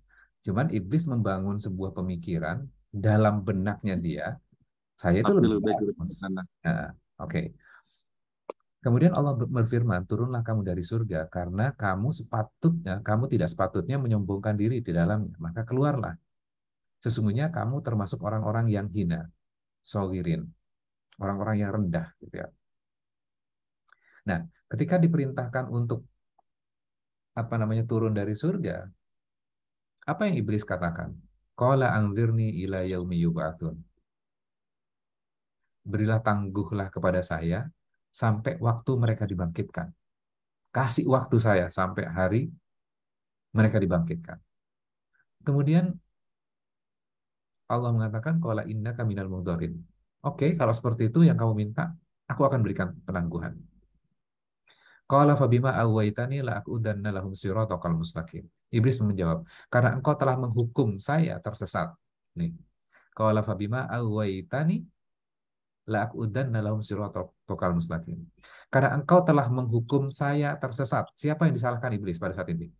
Cuman iblis membangun sebuah pemikiran dalam benaknya dia, saya itu lebih baik daripada tanah. Nah, oke. Kemudian Allah berfirman, turunlah kamu dari surga karena kamu tidak sepatutnya menyombongkan diri di dalamnya. Maka keluarlah. Sesungguhnya kamu termasuk orang-orang yang hina, sawirin, orang-orang yang rendah, gitu ya. Nah, ketika diperintahkan untuk turun dari surga, apa yang iblis katakan? Qala anzirni ila yaumi yub'atsun. Berilah tangguhlah kepada saya sampai waktu mereka dibangkitkan. Kasih waktu saya sampai hari mereka dibangkitkan. Kemudian Allah mengatakan qala innaka minal mundharin. Oke, kalau seperti itu yang kamu minta, aku akan berikan penangguhan. Qala fabima awaitani la aqudanna lahum siratal mustaqim. Iblis menjawab, karena engkau telah menghukum saya tersesat. Nih. Qala fabima awaitani la aqudanna lahum siratal mustaqim. Karena engkau telah menghukum saya tersesat. Siapa yang disalahkan iblis pada saat ini?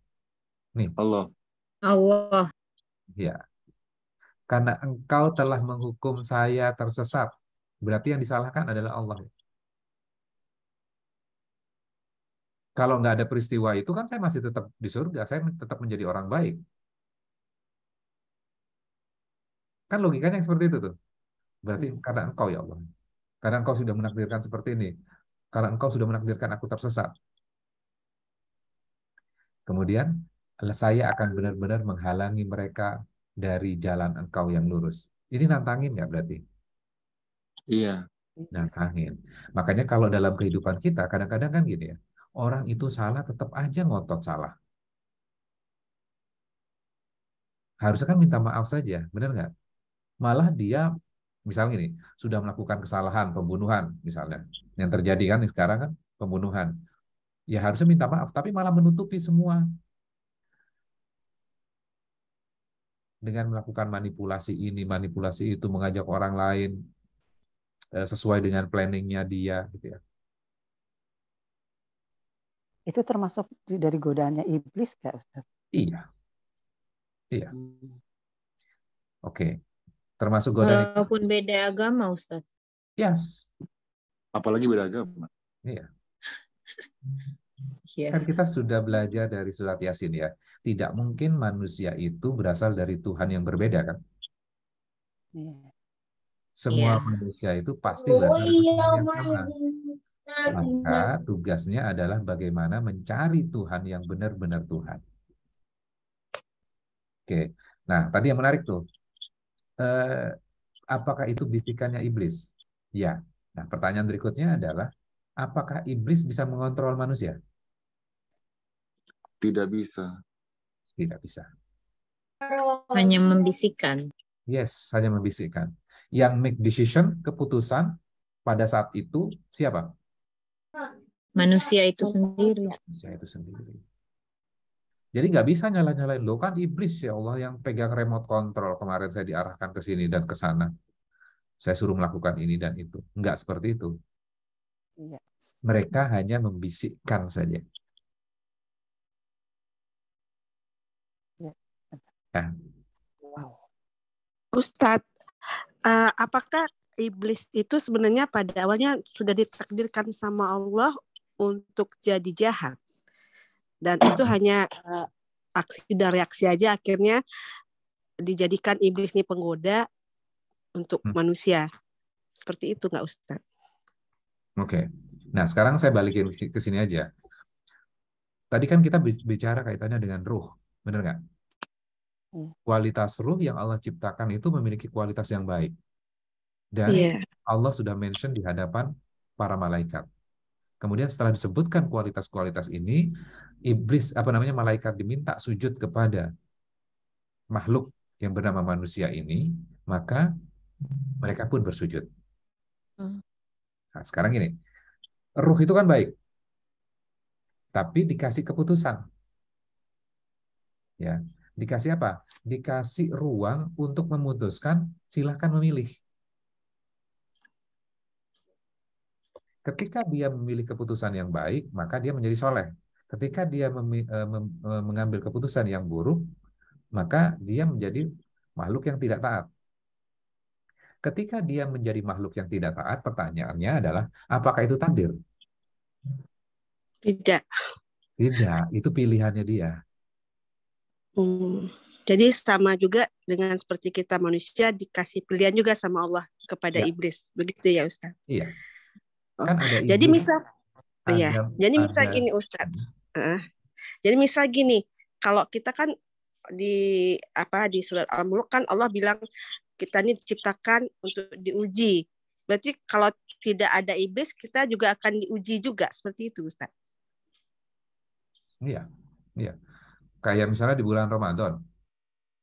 Nih. Allah. Allah. Ya. Karena engkau telah menghukum saya tersesat. Berarti yang disalahkan adalah Allah. Kalau nggak ada peristiwa itu kan saya masih tetap di surga, saya tetap menjadi orang baik. Kan logikanya yang seperti itu tuh. Berarti karena engkau ya Allah. Karena engkau sudah menakdirkan seperti ini. Karena engkau sudah menakdirkan aku tersesat. Kemudian saya akan benar-benar menghalangi mereka dari jalan engkau yang lurus. Ini nantangin nggak berarti? Iya. Nantangin. Makanya kalau dalam kehidupan kita, kadang-kadang kan gini ya, orang itu salah tetap aja ngotot salah. Harusnya kan minta maaf saja, benar nggak? Malah dia, misalnya gini, sudah melakukan kesalahan, pembunuhan misalnya. Yang terjadi kan sekarang kan pembunuhan. Ya harusnya minta maaf, tapi malah menutupi semua dengan melakukan manipulasi ini, manipulasi itu, mengajak orang lain sesuai dengan planningnya dia, gitu ya. Itu termasuk dari godaannya iblis nggak, Ustaz? Iya, iya. Oke, termasuk godaan. Walaupun beda agama, Ustaz. Yes. Apalagi beda agama. Iya. Iya. Kan kita sudah belajar dari surat Yasin ya. Tidak mungkin manusia itu berasal dari Tuhan yang berbeda kan? Semua manusia itu pasti berasal dari Tuhan yang sama. Maka tugasnya adalah bagaimana mencari Tuhan yang benar-benar Tuhan. Oke. Nah, tadi yang menarik tuh. Apakah itu bisikannya iblis? Ya. Nah, pertanyaan berikutnya adalah, apakah iblis bisa mengontrol manusia? Tidak bisa. Tidak bisa. Hanya membisikkan. Yes, hanya membisikkan. Yang make decision, keputusan pada saat itu siapa? Manusia itu sendiri. Manusia itu sendiri. Jadi nggak bisa nyala-nyalain, lo kan iblis ya Allah yang pegang remote control, kemarin saya diarahkan ke sini dan ke sana. Saya suruh melakukan ini dan itu. Nggak seperti itu. Iya. Mereka hanya membisikkan saja. Nah. Wow. Ustadz, apakah iblis itu sebenarnya pada awalnya sudah ditakdirkan sama Allah untuk jadi jahat? Dan itu hanya aksi dan reaksi aja, akhirnya dijadikan iblis ini penggoda untuk manusia. Seperti itu nggak, Ustaz? Oke. Nah, sekarang saya balikin ke sini aja. Tadi kan kita bicara kaitannya dengan ruh. Benar nggak? Kualitas ruh yang Allah ciptakan itu memiliki kualitas yang baik. Dan Allah sudah mention di hadapan para malaikat. Kemudian setelah disebutkan kualitas-kualitas ini, iblis, malaikat diminta sujud kepada makhluk yang bernama manusia ini, maka mereka pun bersujud. Nah, sekarang gini, ruh itu kan baik, tapi dikasih keputusan. Ya, dikasih apa? Dikasih ruang untuk memutuskan, silahkan memilih. Ketika dia memilih keputusan yang baik, maka dia menjadi soleh. Ketika dia mengambil keputusan yang buruk, maka dia menjadi makhluk yang tidak taat. Ketika dia menjadi makhluk yang tidak taat, pertanyaannya adalah, apakah itu takdir? Tidak. Tidak, itu pilihannya dia. Jadi sama juga dengan seperti kita manusia dikasih pilihan juga sama Allah kepada iblis. Begitu ya, Ustaz? Iya. Kan ada jadi misal jadi misal ada, gini, Ustaz. Jadi misal gini, kalau kita kan di surat Al-Mulk kan Allah bilang kita ini diciptakan untuk diuji. Berarti kalau tidak ada iblis, kita juga akan diuji juga, seperti itu, Ustaz. Iya, iya. Kayak misalnya di bulan Ramadan,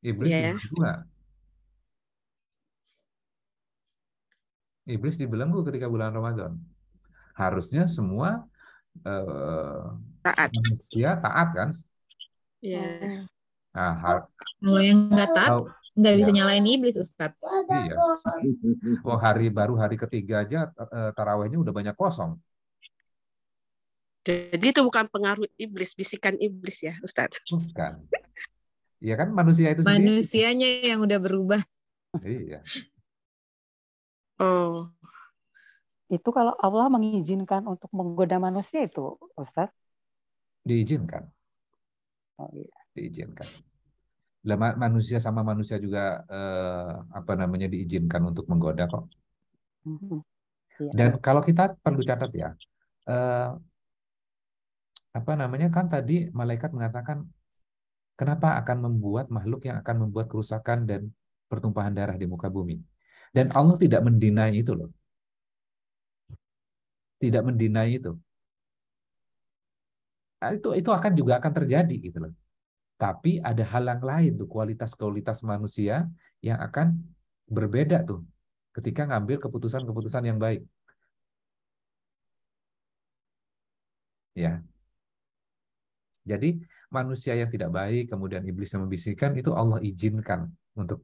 iblis dibelenggu nggak? Iblis dibelenggu ketika bulan Ramadan. Harusnya semua taat. Manusia taat kan? Iya. Nah, kalau yang nggak taat, nggak bisa nyalain iblis, Ustaz. Iya. Oh, baru hari ketiga aja tarawihnya udah banyak kosong. Jadi itu bukan pengaruh iblis, bisikan iblis ya, Ustaz? Bukan. Iya kan manusia itu sendiri. Manusianya yang udah berubah. Iya. Oh. Itu kalau Allah mengizinkan untuk menggoda manusia itu, Ustaz? Diizinkan. Oh iya. Diizinkan. Manusia sama manusia juga diizinkan untuk menggoda kok. Dan kalau kita perlu catat ya, kan tadi malaikat mengatakan kenapa akan membuat makhluk yang akan membuat kerusakan dan pertumpahan darah di muka bumi. Dan Allah tidak mendinai itu loh. Tidak mendinai itu. Itu juga akan terjadi gitu loh. Tapi ada halang lain tuh, kualitas-kualitas manusia yang akan berbeda tuh ketika ngambil keputusan-keputusan yang baik. Ya. Jadi manusia yang tidak baik, kemudian iblis yang membisikkan, itu Allah izinkan untuk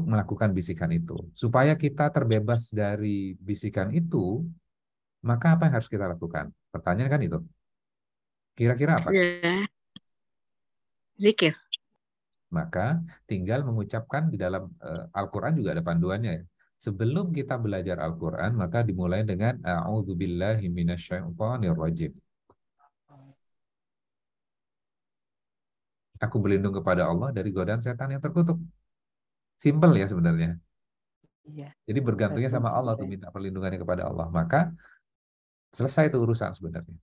melakukan bisikan itu. Supaya kita terbebas dari bisikan itu, maka apa yang harus kita lakukan? Pertanyaan kan itu. Kira-kira apa? Ya. Zikir. Maka tinggal mengucapkan di dalam Al-Quran juga ada panduannya ya. Sebelum kita belajar Al-Quran, maka dimulai dengan A'udzubillahi minasyaitonirrajim. Aku berlindung kepada Allah dari godaan setan yang terkutuk. Simpel ya sebenarnya. Iya. Jadi bergantungnya sama Allah tuh, minta perlindungannya kepada Allah. Maka selesai itu urusan sebenarnya.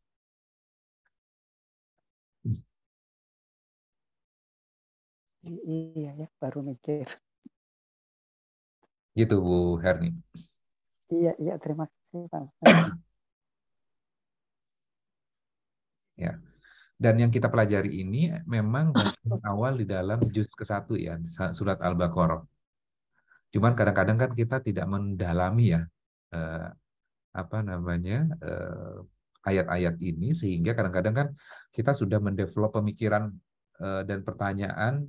Iya ya, baru mikir. Gitu Bu Herni. Iya, terima kasih Pak Ustadz. Ya. Dan yang kita pelajari ini memang bagian awal di dalam juz ke-1 ya, surat Al-Baqarah. Cuman kadang-kadang kan kita tidak mendalami ya ayat-ayat ini, sehingga kadang-kadang kan kita sudah mendevelop pemikiran dan pertanyaan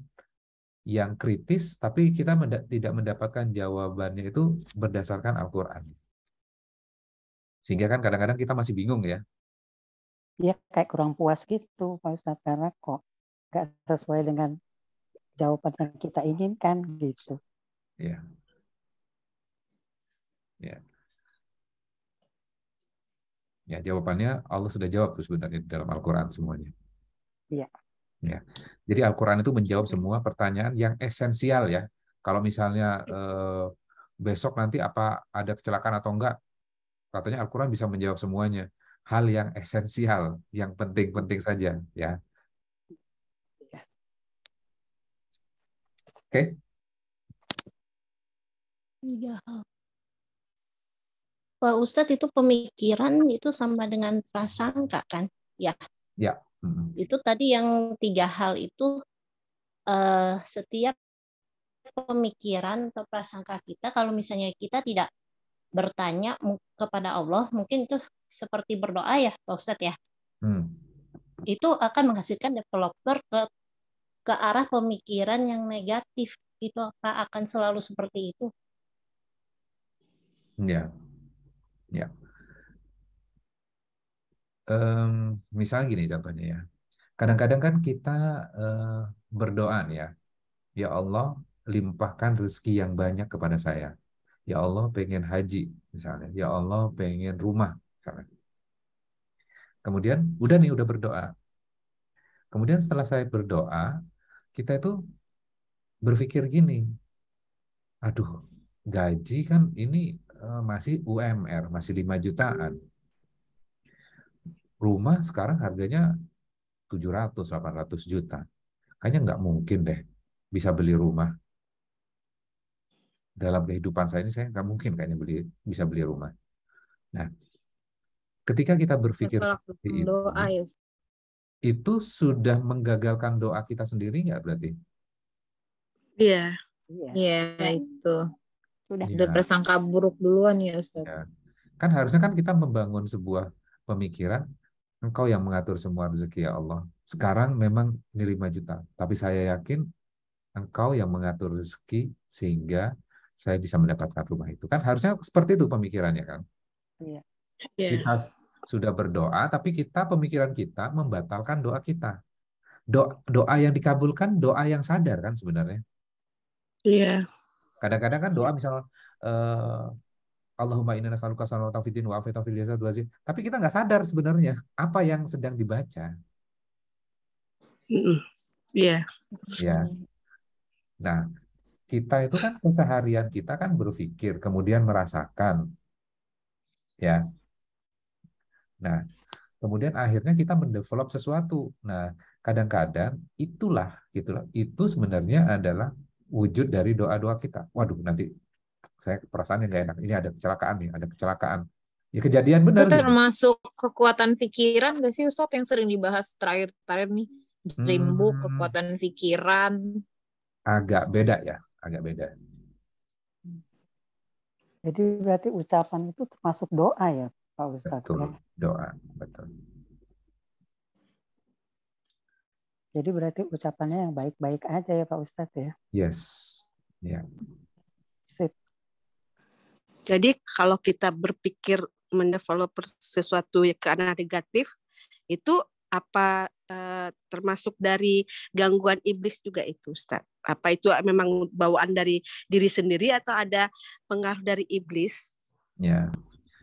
yang kritis, tapi kita tidak mendapatkan jawabannya itu berdasarkan Al-Quran. Sehingga kan kadang-kadang kita masih bingung ya. Iya, kayak kurang puas gitu Pak Ustadz, karena kok nggak sesuai dengan jawaban yang kita inginkan gitu. Ya. Ya. Ya, jawabannya Allah sudah jawab tuh sebenarnya di dalam Al-Quran semuanya. Iya. Ya. Jadi Al-Quran itu menjawab semua pertanyaan yang esensial ya. Kalau misalnya besok nanti apa ada kecelakaan atau enggak, katanya Al-Quran bisa menjawab semuanya. Hal yang esensial, yang penting-penting saja ya. Oke? Iya. Pak Ustadz, itu pemikiran itu sama dengan prasangka kan? Ya. Ya. Itu tadi yang 3 hal itu setiap pemikiran atau prasangka kita, kalau misalnya kita tidak bertanya kepada Allah, mungkin itu seperti berdoa ya Pak Ustadz ya. Itu akan menghasilkan developer ke arah pemikiran yang negatif. Itu akan selalu seperti itu. Ya. Ya. Misalnya gini contohnya ya. Kadang-kadang kan kita berdoa nih ya. Ya Allah, limpahkan rezeki yang banyak kepada saya. Ya Allah, pengen haji misalnya. Ya Allah, pengen rumah misalnya. Kemudian udah berdoa. Kemudian setelah saya berdoa, kita itu berpikir gini, aduh, gaji kan ini masih UMR, masih 5 jutaan. Rumah sekarang harganya 700-800 juta. Kayaknya nggak mungkin deh bisa beli rumah. Dalam kehidupan saya ini saya nggak mungkin kayaknya bisa beli rumah. Nah, ketika kita berpikir seperti itu sudah menggagalkan doa kita sendiri nggak berarti? Iya. Iya, itu. Sudah bersangka buruk duluan ya Ustaz. Ya. Kan harusnya kan kita membangun sebuah pemikiran, Engkau yang mengatur semua rezeki ya Allah. Sekarang memang ini 5 juta, tapi saya yakin Engkau yang mengatur rezeki sehingga saya bisa mendapatkan rumah itu. Kan harusnya seperti itu pemikirannya kan. Iya. Kita sudah berdoa, tapi pemikiran kita membatalkan doa kita. Doa yang dikabulkan, doa yang sadar kan sebenarnya. Iya. Kadang-kadang kan doa misalnya Allahumma inna nas'aluka salamatan fid din wa afiyatan fil jasad wa zin. Tapi kita nggak sadar sebenarnya apa yang sedang dibaca. Iya. Ya. Nah, kita itu kan keseharian kita kan berpikir, kemudian merasakan. Ya. Nah, kemudian akhirnya kita mendevelop sesuatu. Nah, kadang-kadang itu sebenarnya adalah wujud dari doa-doa kita. Waduh, nanti saya perasaannya nggak enak. Ini ada kecelakaan nih, ada kecelakaan. Ya kejadian benar. Itu termasuk kekuatan pikiran nggak sih Ustaz yang sering dibahas terakhir nih? Dream book, kekuatan pikiran. Agak beda ya, agak beda. Jadi berarti ucapan itu termasuk doa ya Pak Ustadz? Betul, doa, betul. Jadi berarti ucapannya yang baik-baik aja ya Pak Ustadz ya. Yes. Ya. Sip. Jadi kalau kita berpikir mendevelop sesuatu ke arah negatif, itu apa termasuk dari gangguan iblis juga itu, Ustaz? Apa itu memang bawaan dari diri sendiri atau ada pengaruh dari iblis? Ya.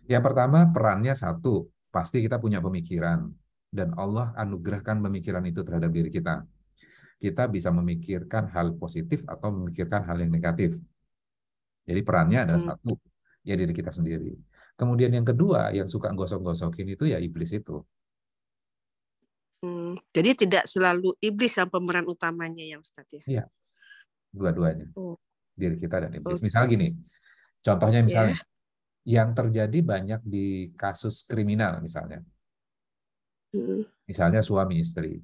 Yang pertama, perannya satu, pasti kita punya pemikiran. Dan Allah anugerahkan pemikiran itu terhadap diri kita. Kita bisa memikirkan hal positif atau memikirkan hal yang negatif. Jadi perannya adalah satu, ya diri kita sendiri. Kemudian yang kedua, yang suka gosok-gosokin itu ya iblis itu. Jadi tidak selalu iblis yang pemeran utamanya ya Ustadz ya? Iya, dua-duanya. Diri kita dan iblis. Misalnya gini, contohnya misalnya, yang terjadi banyak di kasus kriminal misalnya. Misalnya suami istri.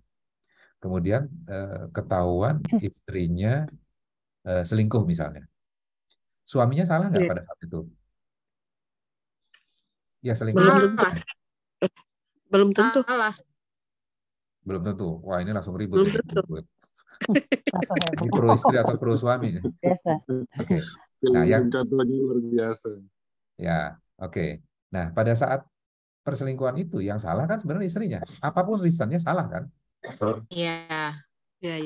Kemudian ketahuan istrinya selingkuh misalnya. Suaminya salah nggak pada saat itu? Ya selingkuh. Belum tentu. Belum tentu. Wah ini langsung ribut. Belum tentu. Ini pro istri atau pro suami? Biasa. Oke. Nah yang contohnya luar biasa. Ya, oke. Nah pada saat perselingkuhan itu yang salah kan sebenarnya istrinya. Apapun reasonnya salah kan? Iya.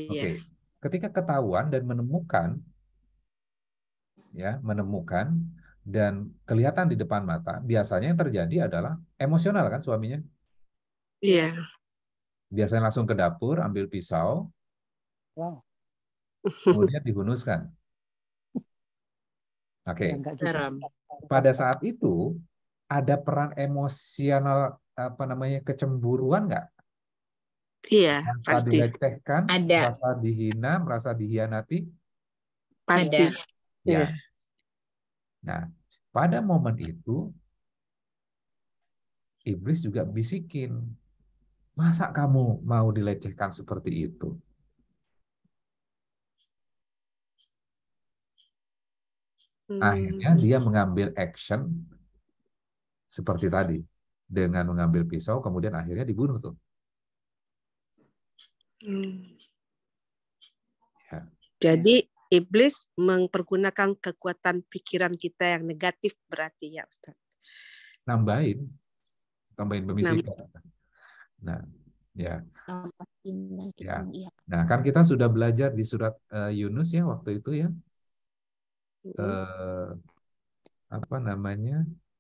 Oke. Ketika ketahuan dan menemukan dan kelihatan di depan mata, biasanya yang terjadi adalah emosional kan suaminya? Iya. Biasanya langsung ke dapur, ambil pisau, kemudian dihunuskan. Oke. Pada saat itu ada peran emosional kecemburuan nggak? Iya, merasa pasti. Dilecehkan, ada. Merasa dihina, merasa dihianati? Pasti. Ya. Nah, pada momen itu iblis juga bisikin, masa kamu mau dilecehkan seperti itu? Akhirnya dia mengambil action seperti tadi, dengan mengambil pisau, kemudian akhirnya dibunuh tuh. Ya. Jadi iblis mempergunakan kekuatan pikiran kita yang negatif berarti ya Ustaz. Tambahin pembisikkan. Nah, ya. Ya. Nah, kan kita sudah belajar di surat Yunus ya waktu itu ya.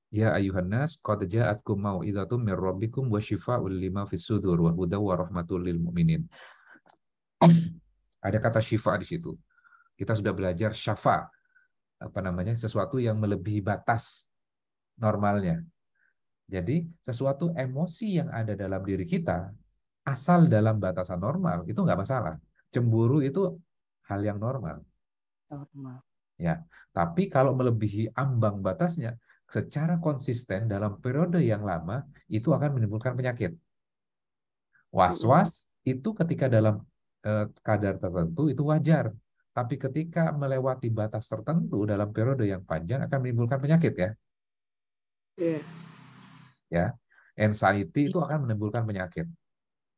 Ya ayuhan nas qad ja'atkum mau'izatum mir rabbikum wa syifaa'un lima fis sudur wa hudaw wa rahmatul lil mu'minin. Ada kata syifa di situ. Kita sudah belajar syafa, sesuatu yang melebihi batas normalnya. Jadi sesuatu emosi yang ada dalam diri kita asal dalam batasan normal itu nggak masalah. Cemburu itu hal yang normal. Ya, tapi kalau melebihi ambang batasnya secara konsisten dalam periode yang lama itu akan menimbulkan penyakit. Was-was itu ketika dalam kadar tertentu itu wajar, tapi ketika melewati batas tertentu dalam periode yang panjang akan menimbulkan penyakit ya. Ya, anxiety itu akan menimbulkan penyakit.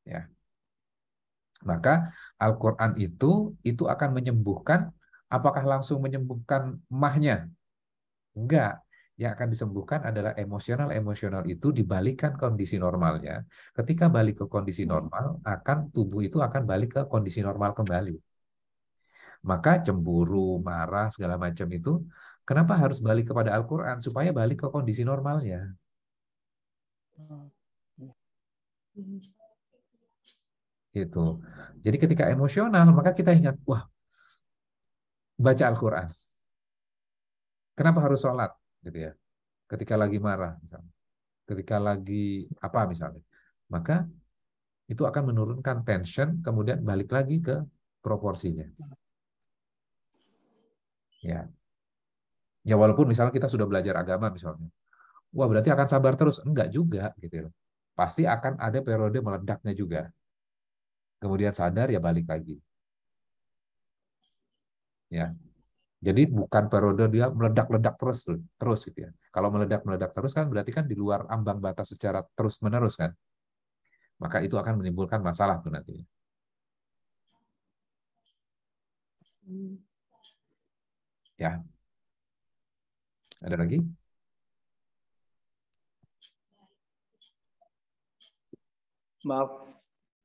Ya. Maka Al-Qur'an itu akan menyembuhkan. Apakah langsung menyembuhkan mahnya? Enggak. Yang akan disembuhkan adalah emosional itu dibalikkan kondisi normalnya. Ketika balik ke kondisi normal, tubuh itu akan balik ke kondisi normal kembali. Maka cemburu, marah, segala macam itu, kenapa harus balik kepada Al-Quran? Supaya balik ke kondisi normalnya. Gitu. Jadi ketika emosional, maka kita ingat, wah, baca Al-Quran. Kenapa harus sholat? Gitu ya. Ketika lagi marah, misalnya. Ketika lagi apa misalnya. Maka itu akan menurunkan tension, kemudian balik lagi ke proporsinya. Ya. Ya walaupun misalnya kita sudah belajar agama misalnya. Wah berarti akan sabar terus. Enggak juga. Gitu. Pasti akan ada periode meledaknya juga. Kemudian sadar ya balik lagi. Ya. Jadi bukan periode dia meledak-ledak terus gitu ya. Kalau meledak-meledak terus kan berarti kan di luar ambang batas secara terus-menerus kan. Maka itu akan menimbulkan masalah tuh nantinya. Ya. Ada lagi? Maaf,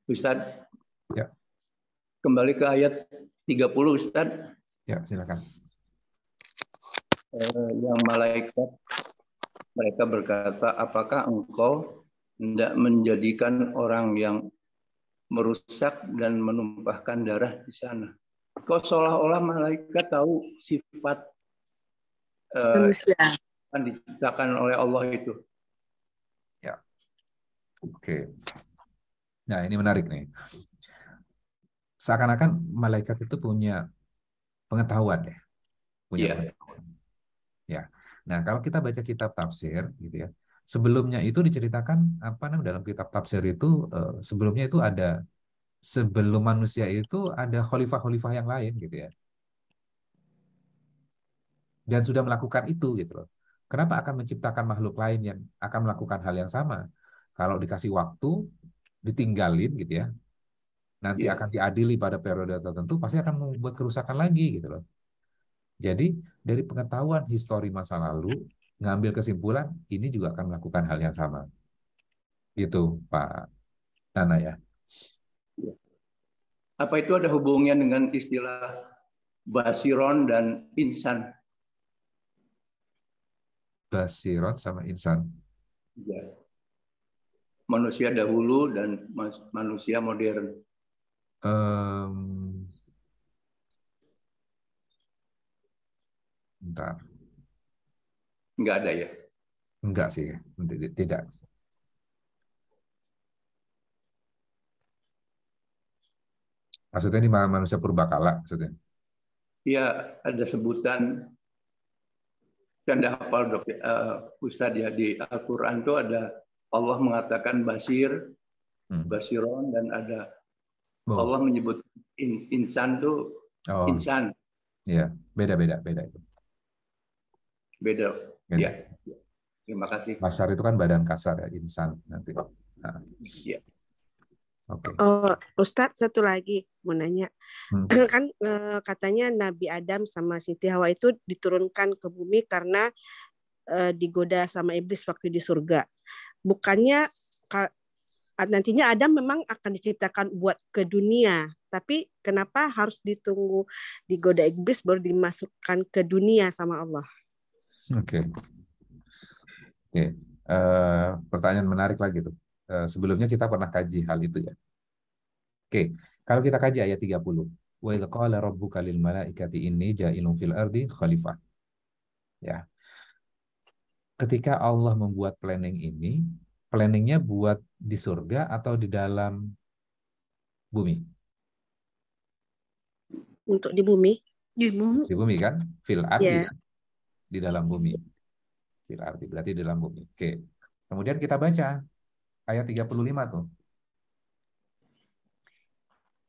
Ustadz. Ya. Kembali ke ayat 30, Ustadz. Ya, silakan. Yang malaikat mereka berkata, apakah engkau hendak menjadikan orang yang merusak dan menumpahkan darah di sana? Kau seolah-olah malaikat tahu sifat manusia yang diciptakan oleh Allah itu. Ya. Oke. Nah, ini menarik nih. Seakan-akan malaikat itu punya pengetahuan ya. Punya pengetahuan. Ya. Nah, kalau kita baca kitab tafsir gitu ya. Sebelumnya itu diceritakan apa namanya dalam kitab tafsir itu sebelumnya itu ada sebelum manusia itu ada khalifah-khalifah yang lain gitu ya. Dan sudah melakukan itu gitu loh. Kenapa akan menciptakan makhluk lain yang akan melakukan hal yang sama? Kalau dikasih waktu, ditinggalin gitu ya. Nanti akan diadili pada periode tertentu, pasti akan membuat kerusakan lagi gitu loh. Jadi dari pengetahuan histori masa lalu, ngambil kesimpulan ini juga akan melakukan hal yang sama. Gitu Pak Nana ya. Apa itu ada hubungannya dengan istilah basiron dan insan? Basiron sama insan. Ya. Manusia dahulu dan manusia modern. Bentar. Enggak ada ya? Enggak sih, tidak. Maksudnya ini manusia purbakala maksudnya? Iya, ada sebutan. Anda hafal dok, Ustadz ya, di Al-Quran itu ada Allah mengatakan basir, basiron, dan ada Allah menyebut insan tuh insan. Iya, beda itu. Beda. Ya. Terima kasih. Basar itu kan badan kasar ya, insan nanti. Nah. Ya. Oke. Ustadz, satu lagi mau nanya. Kan katanya Nabi Adam sama Siti Hawa itu diturunkan ke bumi karena digoda sama iblis waktu di surga. Bukannya nantinya Adam memang akan diciptakan buat ke dunia, tapi kenapa harus ditunggu digoda iblis baru dimasukkan ke dunia sama Allah? Oke. Pertanyaan menarik lagi tuh. Sebelumnya kita pernah kaji hal itu ya. Oke, kalau kita kaji ayat 30. Wa idz qala rabbuka lil malaikati inni ja'ilun fil ardi khalifah. Ya. Ketika Allah membuat planning ini, planningnya buat di surga atau di dalam bumi? Untuk di bumi. Di bumi kan? Fil ardi Yeah. kan? Di dalam bumi. Fil ardi berarti di dalam bumi. Oke. Kemudian kita baca ayat 35 tuh.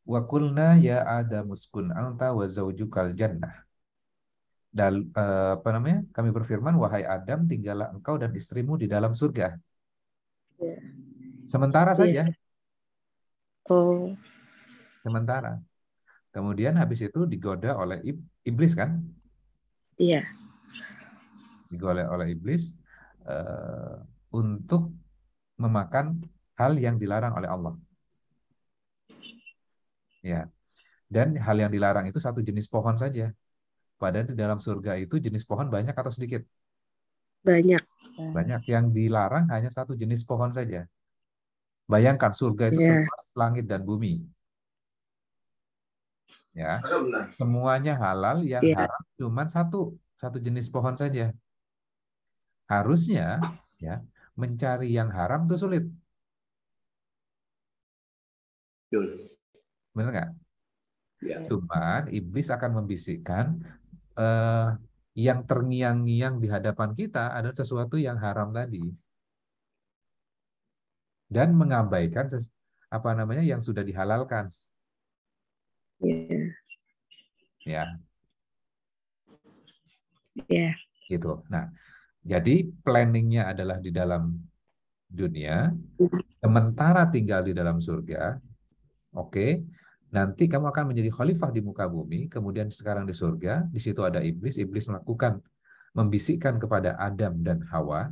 Wa qulna ya Adam uskun anta wa zaujukal jannah. Dan apa namanya? Kami berfirman, wahai Adam, tinggallah engkau dan istrimu di dalam surga. Yeah. Sementara saja. Oh. Sementara. Kemudian habis itu digoda oleh iblis kan? Iya. Digoda oleh iblis untuk memakan hal yang dilarang oleh Allah. Ya. Dan hal yang dilarang itu satu jenis pohon saja. Padahal di dalam surga itu jenis pohon banyak atau sedikit? Banyak. Banyak. Yang dilarang hanya satu jenis pohon saja. Bayangkan surga itu seluas langit dan bumi. Ya. Semuanya halal, yang haram cuma satu jenis pohon saja. Harusnya ya mencari yang haram itu sulit. Benar nggak? Ya. Cuman iblis akan membisikkan yang terngiang-ngiang di hadapan kita ada sesuatu yang haram tadi. Dan mengabaikan yang sudah dihalalkan. Ya. Gitu. Nah, jadi planningnya adalah di dalam dunia, sementara tinggal di dalam surga. Oke. Nanti kamu akan menjadi khalifah di muka bumi, kemudian sekarang di surga, di situ ada iblis, iblis membisikkan kepada Adam dan Hawa,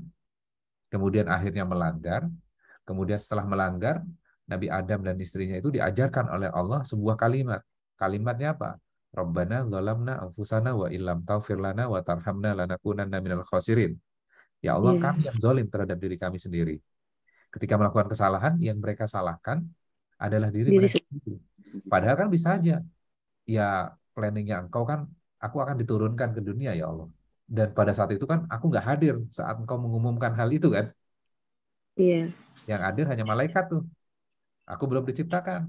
kemudian akhirnya melanggar, kemudian setelah melanggar, Nabi Adam dan istrinya itu diajarkan oleh Allah sebuah kalimat. Kalimatnya apa? Rabbana zalamna anfusana wa illam taghfir lana wa tarhamna lanakunanna minal khasirin. Ya Allah, kami yang zalim terhadap diri kami sendiri. Ketika melakukan kesalahan, yang mereka salahkan adalah diri mereka sendiri. Padahal kan bisa aja, ya planningnya engkau kan, aku akan diturunkan ke dunia ya Allah. Dan pada saat itu kan aku nggak hadir saat engkau mengumumkan hal itu kan. Iya. Yang hadir hanya malaikat tuh. Aku belum diciptakan.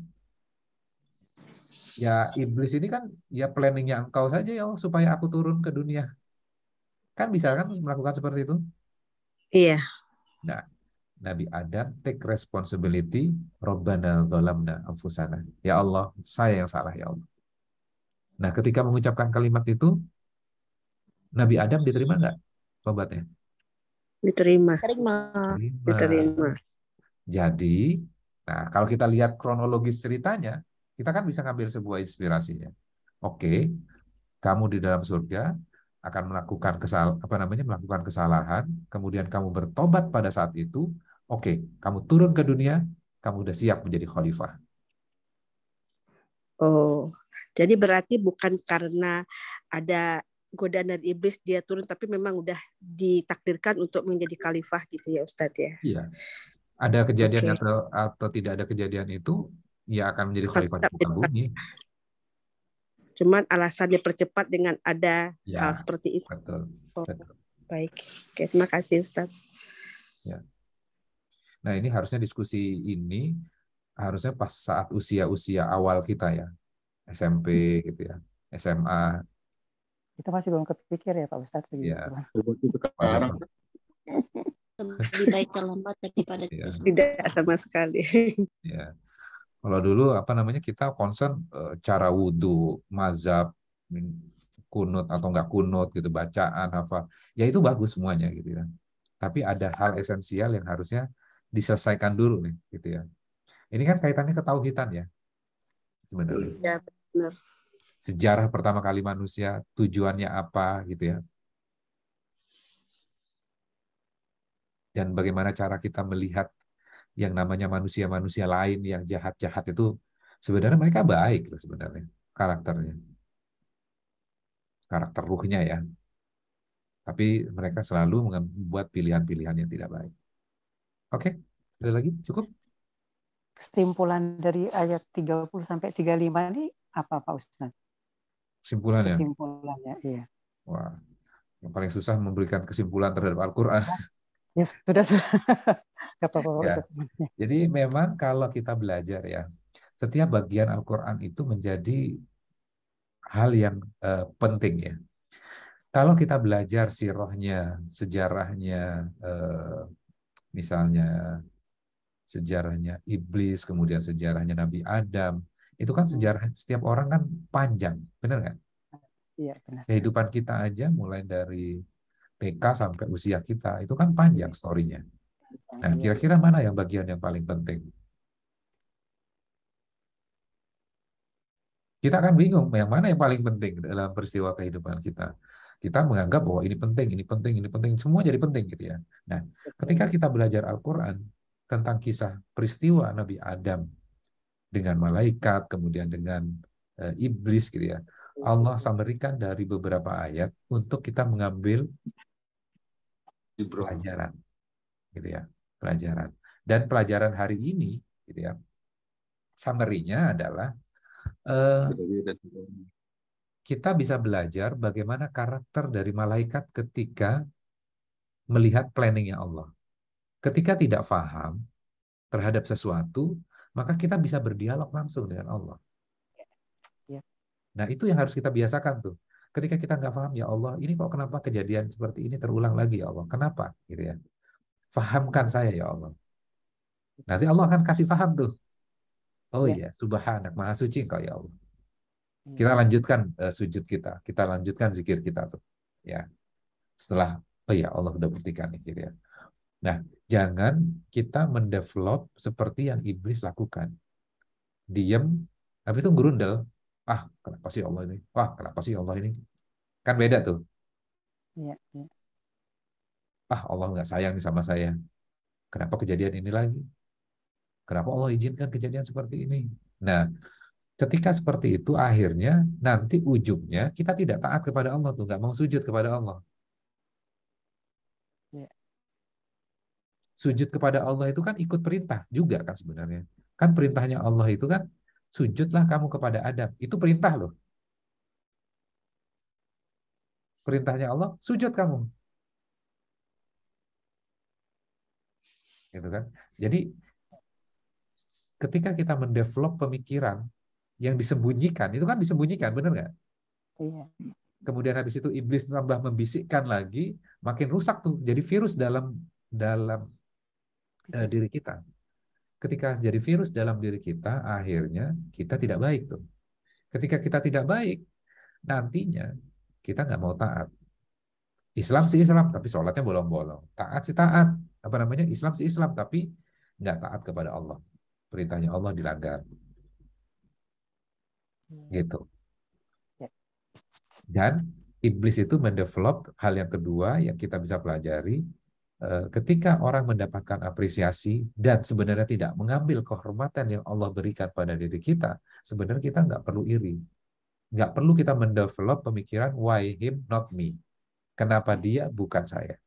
Ya iblis ini kan ya planningnya engkau saja ya Allah, supaya aku turun ke dunia. Kan bisa kan melakukan seperti itu? Iya. Nah, Nabi Adam take responsibility, Rabbana zalamna anfusana. Ya Allah, saya yang salah ya Allah. Nah, ketika mengucapkan kalimat itu, Nabi Adam diterima nggak tobatnya? Diterima. Diterima. Jadi, nah kalau kita lihat kronologis ceritanya, kita kan bisa ngambil sebuah inspirasinya. Oke, kamu di dalam surga akan melakukan melakukan kesalahan, kemudian kamu bertobat pada saat itu. Oke, kamu turun ke dunia, kamu udah siap menjadi khalifah. Oh, jadi berarti bukan karena ada godaan dari iblis dia turun, tapi memang udah ditakdirkan untuk menjadi khalifah gitu ya Ustadz ya? Iya. Ada kejadian atau tidak ada kejadian itu, ya akan menjadi khalifah di muka bumi. Cuman alasan dipercepat dengan ada hal seperti itu. Betul. Betul. Baik. Oke, terima kasih Ustadz. Ya. Nah, ini harusnya diskusi ini harusnya pas saat usia-usia awal kita ya. SMP gitu ya. SMA. Kita masih belum kepikir ya Pak Ustadz begitu. Ya. Lebih baik terlambat daripada tidak sama sekali. Ya. Kalau dulu kita concern cara wudhu, mazhab, kunut atau enggak kunut gitu, bacaan apa. Ya itu bagus semuanya gitu ya. Tapi ada hal esensial yang harusnya diselesaikan dulu nih gitu ya. Ini kan kaitannya ke tauhidan ya. Sebenarnya. Ya, benar. Sejarah pertama kali manusia, tujuannya apa gitu ya. Dan bagaimana cara kita melihat yang namanya manusia-manusia lain yang jahat-jahat itu, sebenarnya mereka baik loh sebenarnya karakternya. Karakter ruhnya ya. Tapi mereka selalu membuat pilihan-pilihan yang tidak baik. Oke, ada lagi? Cukup? Kesimpulan dari ayat 30 sampai 35 ini apa Pak Ustadz? Kesimpulannya? Kesimpulannya, iya. Wah, yang paling susah memberikan kesimpulan terhadap Al-Quran. Ya, sudah. Ya. Jadi memang kalau kita belajar ya, setiap bagian Al-Quran itu menjadi hal yang penting ya. Kalau kita belajar sirahnya, sejarahnya, misalnya sejarahnya iblis, kemudian sejarahnya Nabi Adam, itu kan sejarah setiap orang kan panjang, benar nggak? Iya, benar. Kehidupan kita aja mulai dari TK sampai usia kita, itu kan panjang story-nya. Nah, kira-kira mana yang bagian yang paling penting? Kita akan bingung, yang mana yang paling penting dalam peristiwa kehidupan kita. Kita menganggap bahwa ini penting, ini penting, ini penting, semua jadi penting gitu ya. Nah, ketika kita belajar Al-Quran tentang kisah peristiwa Nabi Adam dengan malaikat, kemudian dengan iblis gitu ya, Allah memberikan dari beberapa ayat untuk kita mengambil pelajaran, gitu ya, pelajaran. Dan pelajaran hari ini, gitu ya, summary-nya adalah kita bisa belajar bagaimana karakter dari malaikat ketika melihat planning-nya Allah. Ketika tidak paham terhadap sesuatu, maka kita bisa berdialog langsung dengan Allah. Nah, itu yang harus kita biasakan tuh. Ketika kita nggak paham, ya Allah, ini kok kenapa kejadian seperti ini terulang lagi ya Allah? Kenapa? Gitu ya. Fahamkan saya ya Allah. Nanti Allah akan kasih paham tuh. Oh iya, subhanak, maha suci engkau ya Allah. Kita lanjutkan sujud kita. Kita lanjutkan zikir kita tuh. Ya. Setelah, oh iya, Allah udah buktikan nih. Gitu ya. Nah, jangan kita mendevelop seperti yang iblis lakukan. Diam, Habis itu gerundel, kenapa sih Allah ini? Wah, kenapa sih Allah ini? Kan beda tuh. Iya, iya. Allah nggak sayang nih sama saya. Kenapa kejadian ini lagi? Kenapa Allah izinkan kejadian seperti ini? Nah, ketika seperti itu, akhirnya nanti ujungnya kita tidak taat kepada Allah tuh, nggak mau sujud kepada Allah. Iya. Sujud kepada Allah itu kan ikut perintah juga kan sebenarnya. Kan perintahnya Allah itu kan, sujudlah kamu kepada Adam. Itu perintah loh. Perintahnya Allah, sujud kamu. Gitu kan. Jadi ketika kita mendevelop pemikiran yang disembunyikan, itu kan disembunyikan, benar nggak? Iya. Kemudian habis itu iblis tambah membisikkan lagi, makin rusak tuh. Jadi virus dalam diri kita. Ketika jadi virus dalam diri kita, akhirnya kita tidak baik tuh. Ketika kita tidak baik, nantinya kita nggak mau taat. Islam sih Islam, tapi sholatnya bolong-bolong. Taat sih taat. Apa namanya? Islam sih Islam, tapi nggak taat kepada Allah. Perintahnya Allah dilanggar. Gitu. Dan iblis itu mendevelop hal yang kedua yang kita bisa pelajari. Ketika orang mendapatkan apresiasi dan sebenarnya tidak mengambil kehormatan yang Allah berikan pada diri kita, sebenarnya kita nggak perlu iri. Nggak perlu kita mendevelop pemikiran why him not me. Kenapa dia bukan saya?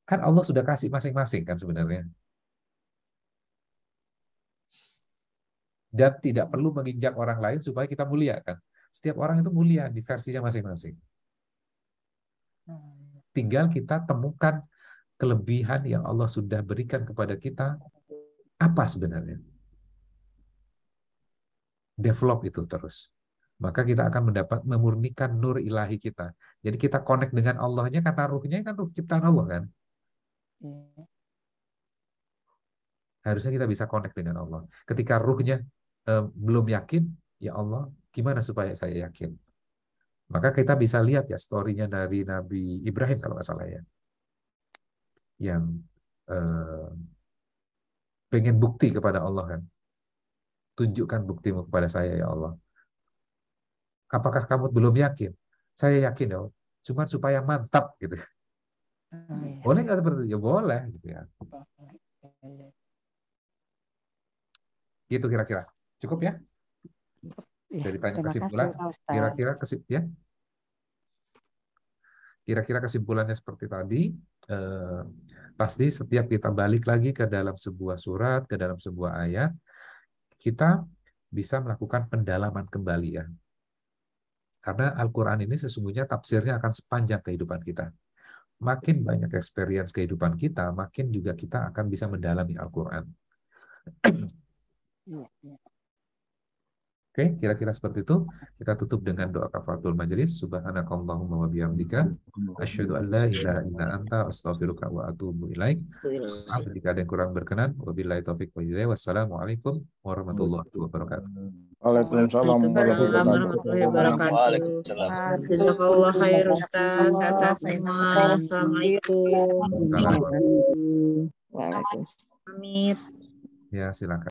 Kan Allah sudah kasih masing-masing kan sebenarnya. Dan tidak perlu menginjak orang lain supaya kita mulia kan. Setiap orang itu mulia di versinya masing-masing. Tinggal kita temukan kelebihan yang Allah sudah berikan kepada kita apa sebenarnya. Develop itu terus. Maka kita akan mendapat memurnikan nur ilahi kita. Jadi kita connect dengan Allahnya karena ruhnya kan ruh ciptaan Allah kan. Harusnya kita bisa connect dengan Allah. Ketika ruhnya belum yakin, ya Allah, gimana supaya saya yakin? Maka kita bisa lihat ya story-nya dari Nabi Ibrahim kalau nggak salah ya. Yang pengen bukti kepada Allah kan. Tunjukkan buktimu kepada saya ya Allah. Apakah kamu belum yakin? Saya yakin ya, cuma supaya mantap gitu. Boleh nggak seperti itu? Ya boleh gitu ya. Gitu kira-kira. Cukup ya? Dari tanya kesimpulan. Kira-kira kesimpulannya seperti tadi. Pasti setiap kita balik lagi ke dalam sebuah surat, ke dalam sebuah ayat, kita bisa melakukan pendalaman kembali ya. Karena Al-Quran ini sesungguhnya tafsirnya akan sepanjang kehidupan kita. Makin banyak experience kehidupan kita, makin juga kita akan bisa mendalami Al-Quran. Oke, kira-kira seperti itu. Kita tutup dengan doa kafaratul majelis. Subhanakallahumma wa bihamdika asyhadu an la ilaha illa anta astaghfiruka wa atubu ilaik. Maaf jika ada yang kurang berkenan. Wabillahi taufik wal hidayah. Wassalamualaikum warahmatullahi wabarakatuh. Waalaikumsalam warahmatullahi wabarakatuh. Jazakallah khair Ustaz. Sehat-sehat semua. Assalamualaikum. Waalaikumsalam. Pamit. Ya, silakan.